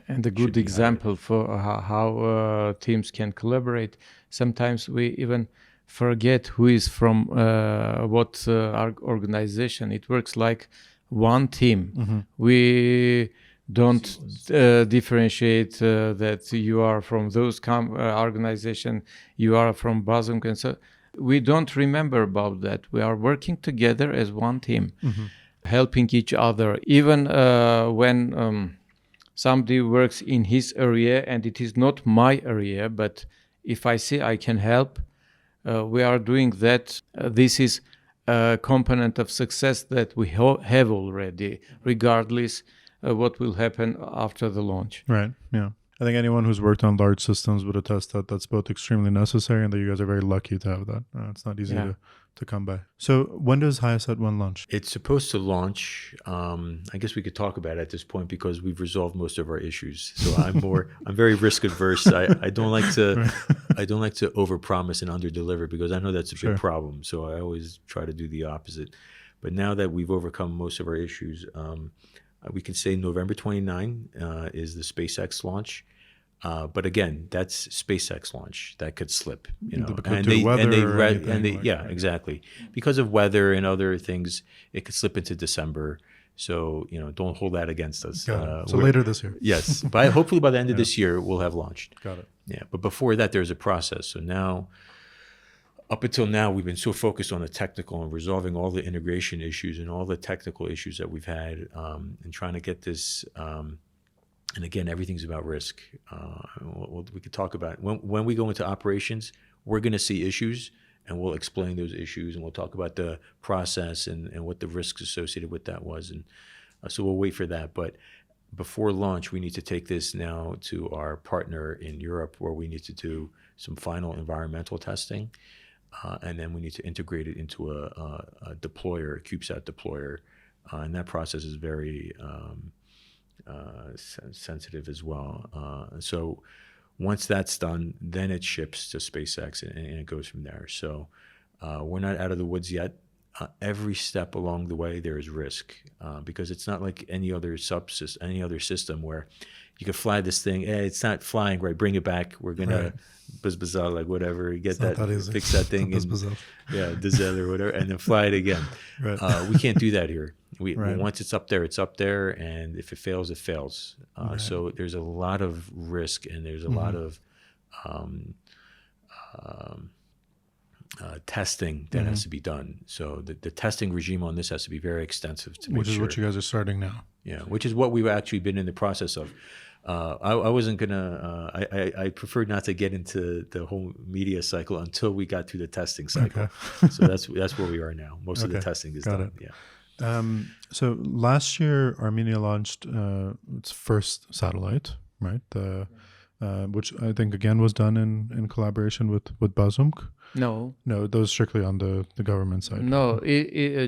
and a good example for how teams can collaborate. Sometimes we even forget who is from what organization. It works like one team. Mm-hmm. We don't differentiate that you are from those organization, you are from Bazoomq, and so we don't remember about that. We are working together as one team, helping each other. Even when somebody works in his area and it is not my area, but if I see I can help, we are doing that. This is a component of success that we have already, regardless of what will happen after the launch. Right, yeah. I think anyone who's worked on large systems would attest that that's both extremely necessary and that you guys are very lucky to have that. It's not easy to come by. So when does HiSat-1 launch? It's supposed to launch, I guess we could talk about it at this point because we've resolved most of our issues. So I'm very risk adverse. I don't like to overpromise and underdeliver because I know that's a big problem. So I always try to do the opposite. But now that we've overcome most of our issues, we can say November 29 is the SpaceX launch. But again, that's SpaceX launch. That could slip, exactly. Because of weather and other things, it could slip into December. So, don't hold that against us. So later this year. Yes. Hopefully by the end of this year, we'll have launched. Got it. Yeah. But before that, there's a process. So now, up until now, we've been so focused on the technical and resolving all the integration issues and all the technical issues that we've had and trying to get this. And again, everything's about risk. We could talk about it. When we go into operations, we're going to see issues and we'll explain those issues and we'll talk about the process and what the risks associated with that was. And so we'll wait for that. But before launch, we need to take this now to our partner in Europe where we need to do some final environmental testing. And then we need to integrate it into a deployer, a CubeSat deployer. And that process is very sensitive as well. So once that's done, then it ships to SpaceX and it goes from there. So we're not out of the woods yet. Every step along the way, there is risk because it's not like any other subsystem, any other system where you could fly this thing. Hey, it's not flying, right? Bring it back. We're gonna buzz like whatever. Get that, fix that thing, diesel or whatever, and then fly it again. Right. We can't do that here. Once it's up there, and if it fails, it fails. So there's a lot of risk, and there's a lot of testing that has to be done. So the testing regime on this has to be very extensive to make sure. Which is what you guys are starting now. Yeah, which is what we've actually been in the process of. I wasn't gonna. I preferred not to get into the whole media cycle until we got through the testing cycle. Okay. So that's where we are now. Most of the testing is Got done. it. Yeah. So last year, Armenia launched its first satellite, right? Which I think again was done in collaboration with Bazoomq. No, those strictly on the government side. no.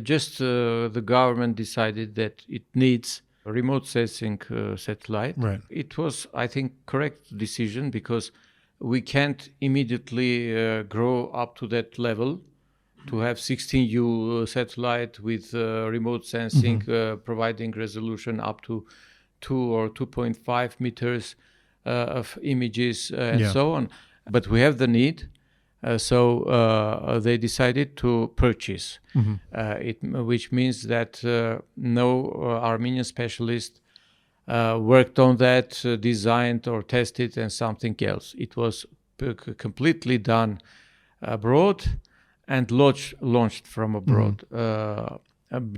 Just the government decided that it needs a remote sensing satellite. Right. It was, I think, correct decision because we can't immediately grow up to that level to have 16U satellite with remote sensing providing resolution up to 2 or 2.5 meters of images and so on. But we have the need. So they decided to purchase it, which means that no Armenian specialist worked on that, designed or tested, and something else. It was completely done abroad and launched from abroad.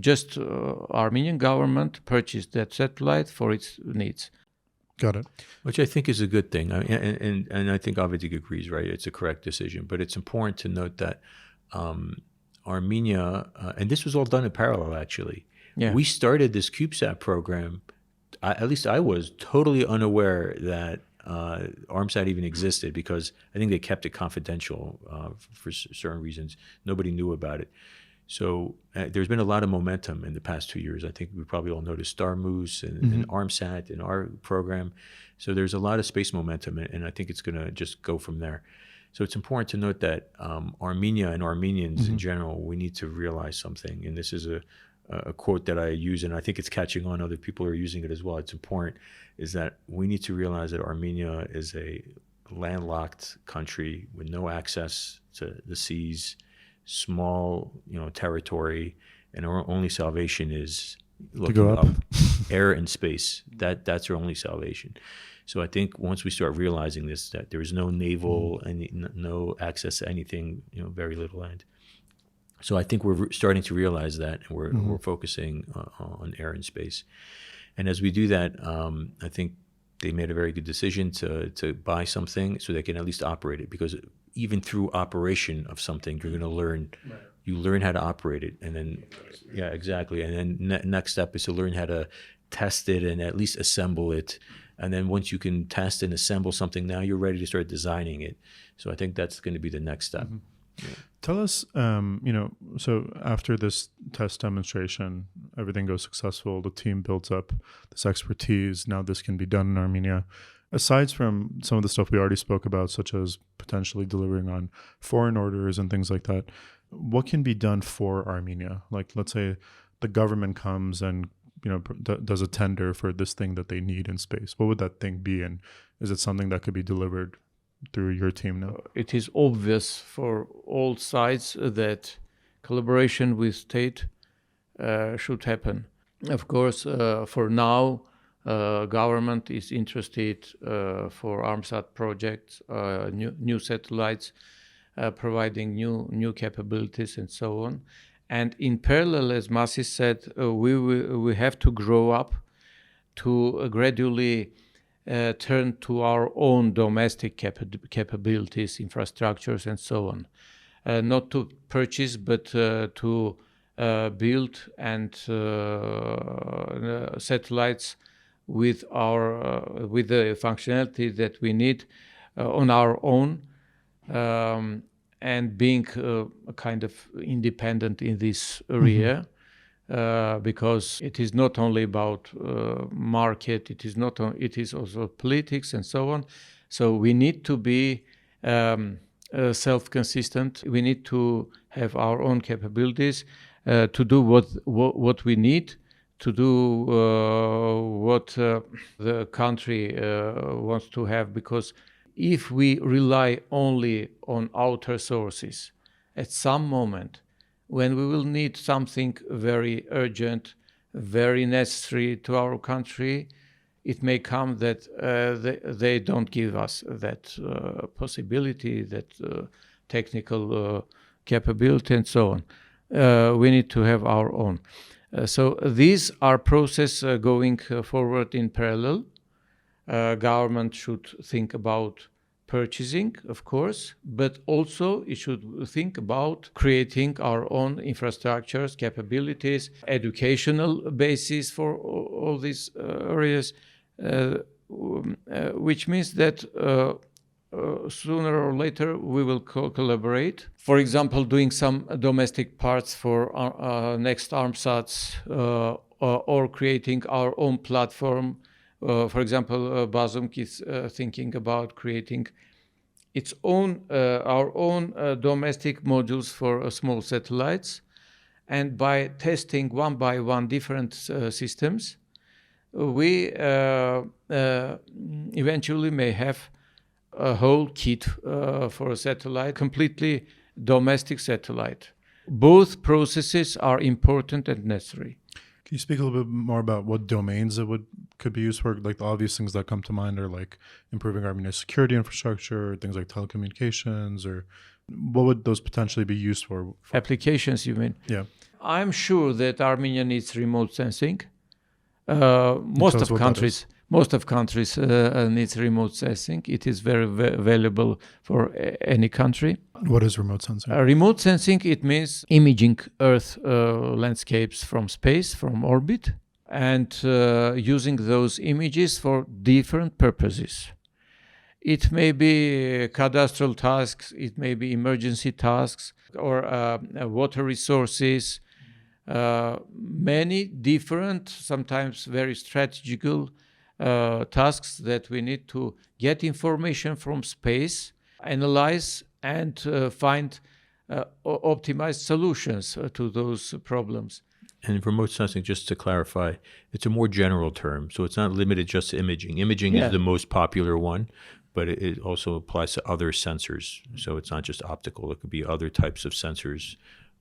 Just Armenian government purchased that satellite for its needs. Got it. Which I think is a good thing. And I think Avetik agrees, right? It's a correct decision. But it's important to note that Armenia, and this was all done in parallel, actually. Yeah. We started this CubeSat program, at least I was totally unaware that ArmSat even existed because I think they kept it confidential for certain reasons. Nobody knew about it. So there's been a lot of momentum in the past 2 years. I think we probably all noticed Star Moose and ArmSat in our program. So there's a lot of space momentum, and I think it's going to just go from there. So it's important to note that Armenia and Armenians in general, we need to realize something. And this is a quote that I use, and I think it's catching on. Other people are using it as well. It's important, is that we need to realize that Armenia is a landlocked country with no access to the seas, small, territory, and our only salvation is looking up, air and space. That's our only salvation. So I think once we start realizing this, that there is no naval and no access to anything, very little land. So I think we're starting to realize that, and we're focusing on air and space. And as we do that, I think they made a very good decision to buy something so they can at least operate it, because even through operation of something, you're going to learn. Right. You learn how to operate it, and then exactly. And then next step is to learn how to test it and at least assemble it. And then once you can test and assemble something, now you're ready to start designing it. So I think that's going to be the next step. Yeah. Tell us, so after this test demonstration, everything goes successful, the team builds up this expertise, now this can be done in Armenia. Aside from some of the stuff we already spoke about, such as potentially delivering on foreign orders and things like that, what can be done for Armenia? Like, let's say the government comes and does a tender for this thing that they need in space. What would that thing be, and is it something that could be delivered through your team now? It is obvious for all sides that collaboration with state should happen. Of course, for now, government is interested for ArmSat projects, new satellites, providing new capabilities and so on. And in parallel, as Masis said, we have to grow up to gradually turn to our own domestic capabilities, infrastructures, and so on. Not to purchase, but to build and satellites with the functionality that we need on our own, and being a kind of independent in this area. Because it is not only about market, it is also politics and so on. So we need to be self-consistent. We need to have our own capabilities to do what we need to do, what the country wants to have. Because if we rely only on outer sources, at some moment, when we will need something very urgent, very necessary to our country, it may come that they don't give us that possibility, that technical capability, and so on. We need to have our own. So these are processes going forward in parallel. government should think about purchasing, of course, but also it should think about creating our own infrastructures, capabilities, educational basis for all these areas, which means that sooner or later we will collaborate. For example, doing some domestic parts for our next ARMSATs or creating our own platform. For example, Bazoomq is thinking about creating its own, our own domestic modules for small satellites, and by testing one by one different systems, we eventually may have a whole kit for a satellite, completely domestic satellite. Both processes are important and necessary. Can you speak a little bit more about what domains it could be used for? Like the obvious things that come to mind are like improving Armenia's security infrastructure, things like telecommunications, or what would those potentially be used for? Applications, you mean? Yeah. I'm sure that Armenia needs remote sensing. Most of countries needs remote sensing. It is very valuable for any country. What is remote sensing? Remote sensing, it means imaging Earth landscapes from space, from orbit, and using those images for different purposes. It may be cadastral tasks, it may be emergency tasks, or water resources, many different, sometimes very strategical tasks that we need to get information from space, analyze, and find optimized solutions to those problems. And remote sensing, just to clarify, it's a more general term. So it's not limited just to imaging. Imaging is the most popular one, but it also applies to other sensors. So it's not just optical. It could be other types of sensors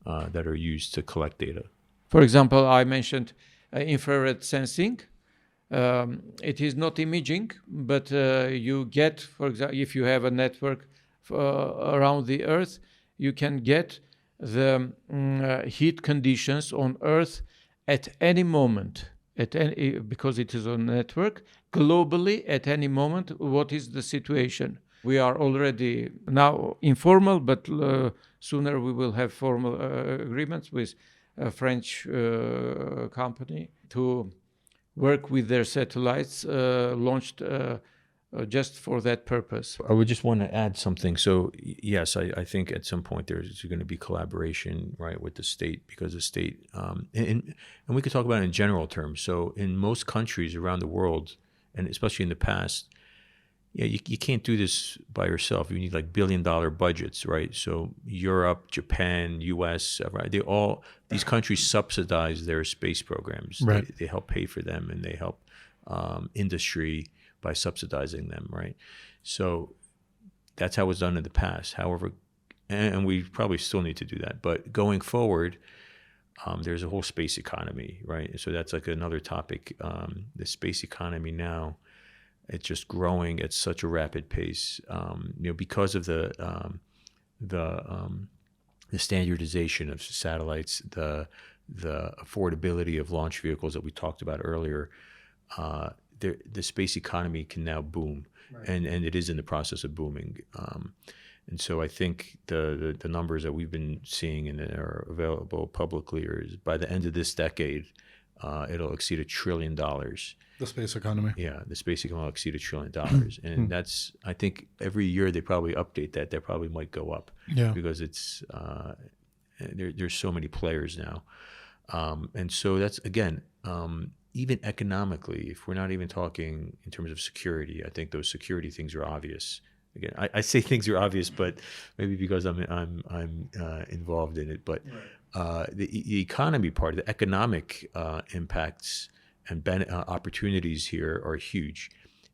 that are used to collect data. For example, I mentioned infrared sensing. It is not imaging, but you get, for example, if you have a network around the Earth, you can get the heat conditions on Earth at any moment, because it is a network, globally at any moment, what is the situation. We are already now informal, but sooner we will have formal agreements with a French company to work with their satellites launched just for that purpose. I would just want to add something. So yes, I think at some point there's going to be collaboration, right, with the state, because the state, and we could talk about it in general terms. So in most countries around the world, and especially in the past, you can't do this by yourself. You need like billion-dollar budgets, right? So Europe, Japan, US, right? These countries subsidize their space programs. Right. They help pay for them, and they help industry by subsidizing them, right? So that's how it was done in the past. However, and we probably still need to do that. But going forward, there's a whole space economy, right? So that's like another topic. The space economy now, it's just growing at such a rapid pace, because of the standardization of satellites, the affordability of launch vehicles that we talked about earlier. The space economy can now boom, right. and it is in the process of booming. And so I think the numbers that we've been seeing and that are available publicly is by the end of this decade, it'll exceed $1 trillion. The space economy. Yeah, the space economy will exceed $1 trillion. And that's, I think every year they probably update that. That probably might go up. Yeah. Because it's, there's so many players now. And so that's, again, even economically, if we're not even talking in terms of security, I think those security things are obvious. Again, I say things are obvious, but maybe because I'm involved in it. But the economy part, the economic impacts and opportunities here are huge.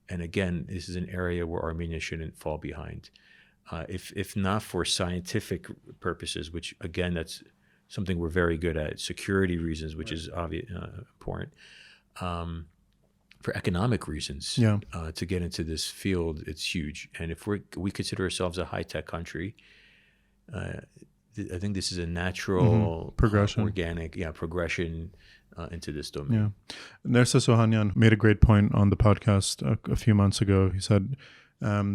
And again, this is an area where Armenia shouldn't fall behind. If not for scientific purposes, which again, that's something we're very good at, security reasons, which is obvious, important. For economic reasons, to get into this field, it's huge. And if we consider ourselves a high-tech country, I think this is a natural, progression, organic, progression into this domain. Yeah. Nersa Sohanyan made a great point on the podcast a few months ago. He said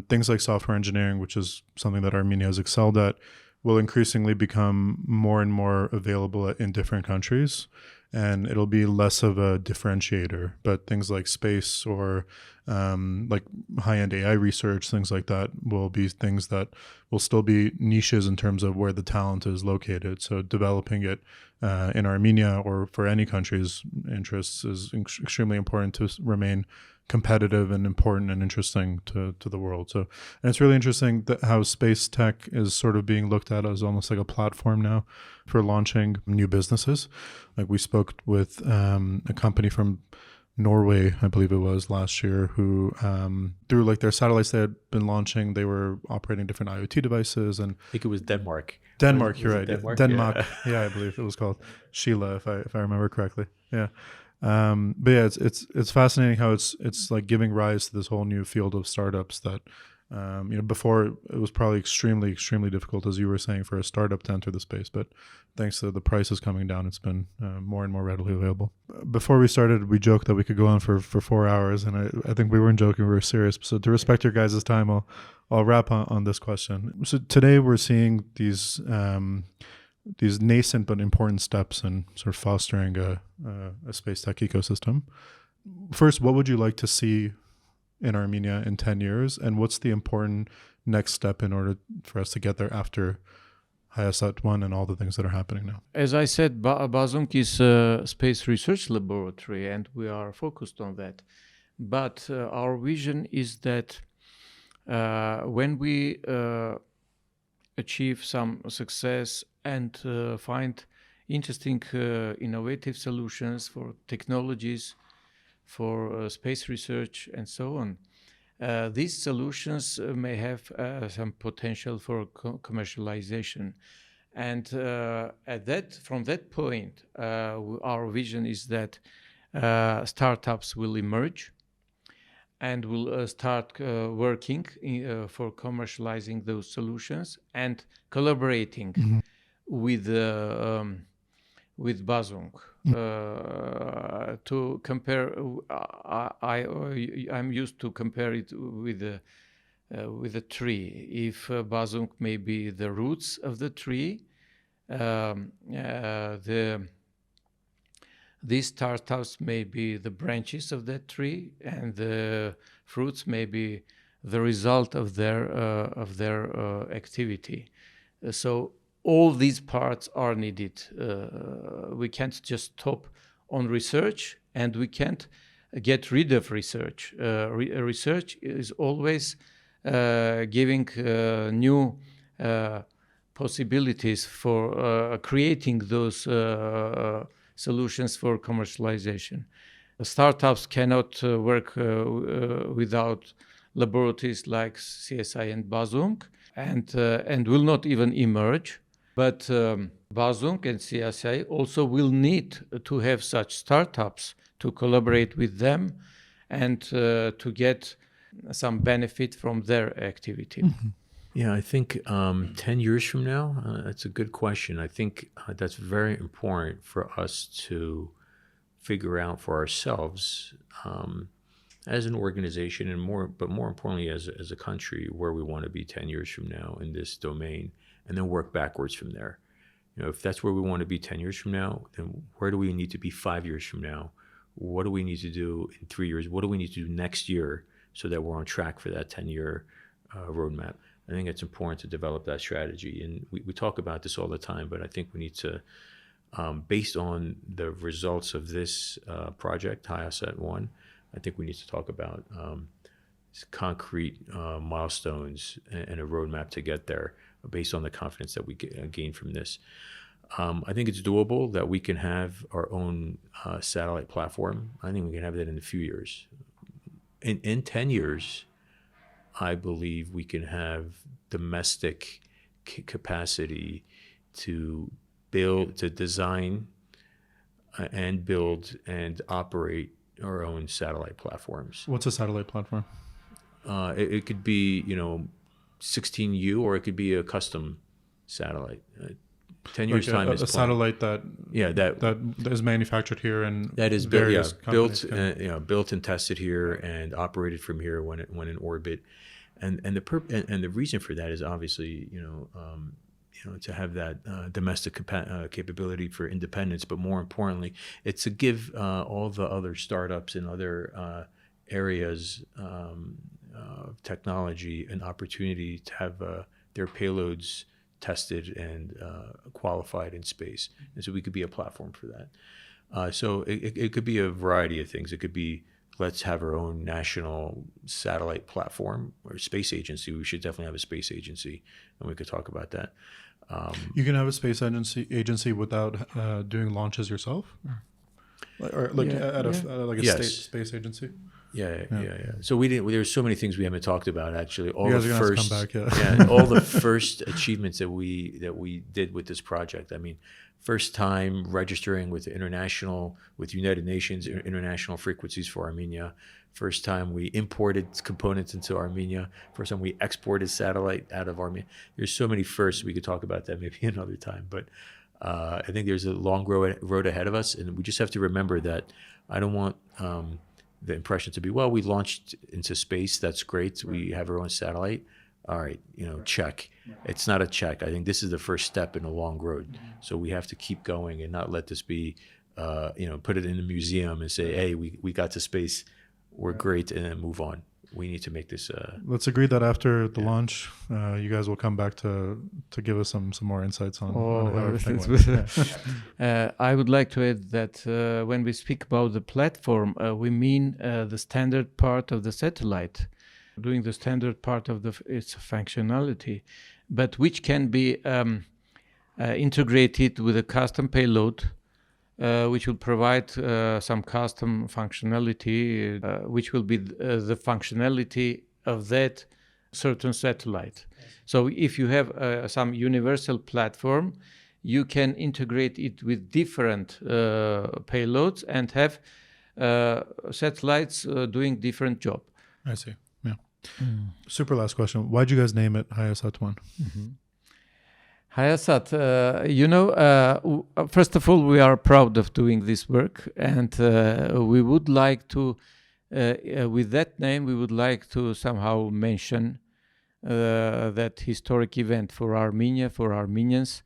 things like software engineering, which is something that Armenia has excelled at, will increasingly become more and more available in different countries. And it'll be less of a differentiator, but things like space or like high-end AI research, things like that will be things that will still be niches in terms of where the talent is located. So developing it in Armenia or for any country's interests is extremely important to remain competitive and important and interesting to the world. So, and it's really interesting that how space tech is sort of being looked at as almost like a platform now for launching new businesses. Like we spoke with a company from Norway, I believe it was last year, who through like their satellites they had been launching, they were operating different IoT devices. And I think it was Denmark. You're right. Denmark. Yeah, I believe it was called Sheila, if I remember correctly. Yeah. But yeah, it's fascinating how it's like giving rise to this whole new field of startups that before it was probably extremely difficult, as you were saying, for a startup to enter the space. But thanks to the prices coming down, it's been more and more readily available. Before we started, we joked that we could go on for 4 hours, and I think we weren't joking; we were serious. So to respect your guys' time, I'll wrap on this question. So today we're seeing these nascent but important steps in sort of fostering a space tech ecosystem. First, what would you like to see in Armenia in 10 years? And what's the important next step in order for us to get there after CubeSat-1 and all the things that are happening now? As I said, Bazoomq is a space research laboratory, and we are focused on that. But our vision is that when we achieve some success and find interesting innovative solutions for technologies, for space research and so on, these solutions may have some potential for commercialization. And from that point, our vision is that startups will emerge and will start working for commercializing those solutions and collaborating with Bazoomq. To compare, I'm used to compare it with a tree. If Bazoomq may be the roots of the tree, these startups may be the branches of that tree, and the fruits may be the result of their activity. So all these parts are needed. We can't just stop on research, and we can't get rid of research. Research is always giving new possibilities for creating those solutions for commercialization. Startups cannot work without laboratories like CSIE and Bazoomq, and will not even emerge. But Bazoomq and CSIE also will need to have such startups to collaborate with them and to get some benefit from their activity. Mm-hmm. Yeah, I think 10 years from now, that's a good question. I think that's very important for us to figure out for ourselves as an organization, and more importantly as a country, where we want to be 10 years from now in this domain, and then work backwards from there. If that's where we want to be 10 years from now, then where do we need to be 5 years from now? What do we need to do in 3 years? What do we need to do next year so that we're on track for that 10-year roadmap? I think it's important to develop that strategy. And we talk about this all the time, but I think we need to, based on the results of this project, CubeSat-1, I think we need to talk about concrete milestones and a roadmap to get there based on the confidence that we gain from this. I think it's doable that we can have our own satellite platform. I think we can have that in a few years. In 10 years, I believe we can have domestic capacity to design and build and operate our own satellite platforms. What's a satellite platform? It could be, 16U, or it could be a custom satellite. 10 years like time is a planned. satellite that that is manufactured here and that is various built companies built and tested here and operated from here when in orbit, and the reason for that is obviously to have that domestic capability for independence, but more importantly, it's to give all the other startups and other areas of technology an opportunity to have their payloads tested and qualified in space, and so we could be a platform for that. So it could be a variety of things. It could be, let's have our own national satellite platform or space agency. We should definitely have a space agency, and we could talk about that. You can have a space agency without doing launches yourself, or like at a Yes. state space agency. Yeah. So there's so many things we haven't talked about actually. All You guys the are gonna have to first, come back, all the first achievements that we did with this project. I mean, first time registering with United Nations international frequencies for Armenia. First time we imported components into Armenia. First time we exported satellite out of Armenia. There's so many firsts. We could talk about that maybe another time, but I think there's a long road ahead of us, and we just have to remember that I don't want the impression to be, well, we launched into space, that's great, we have our own satellite, all right, check. It's not a check. I think this is the first step in a long road. So we have to keep going and not let this be, put it in a museum and say, hey, we got to space, we're great, and then move on. We need to make this. Let's agree that after the launch, you guys will come back to give us some more insights on how everything went. I would like to add that when we speak about the platform, we mean the standard part of the satellite, doing the standard part of its functionality, but which can be integrated with a custom payload, which will provide some custom functionality, which will be the functionality of that certain satellite. So if you have some universal platform, you can integrate it with different payloads and have satellites doing different job. I see. Yeah. Super last question. Why'd you guys name it HiaSat-1? HiaSat, first of all, we are proud of doing this work, and we would like to, with that name, we would like to somehow mention that historic event for Armenia, for Armenians,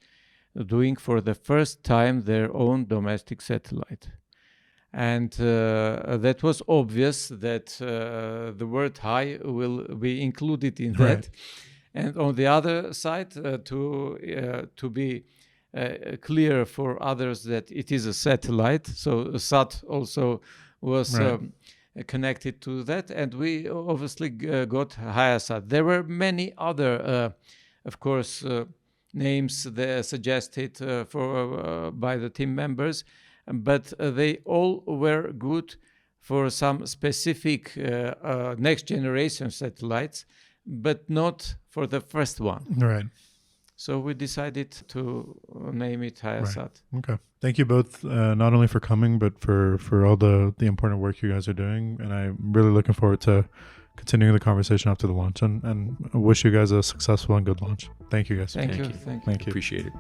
doing for the first time their own domestic satellite. And that was obvious that the word high will be included in that. Right. And on the other side, to be clear for others that it is a satellite, so SAT also was connected to that, and we obviously got HiaSat. There were many other, of course, names suggested by the team members, but they all were good for some specific next generation satellites, but not for the first one. Right. So we decided to name it HiaSat. Right. Okay. Thank you both, not only for coming, but for all the important work you guys are doing. And I'm really looking forward to continuing the conversation after the launch, and wish you guys a successful and good launch. Thank you guys. Thank you. Thank you. Appreciate it.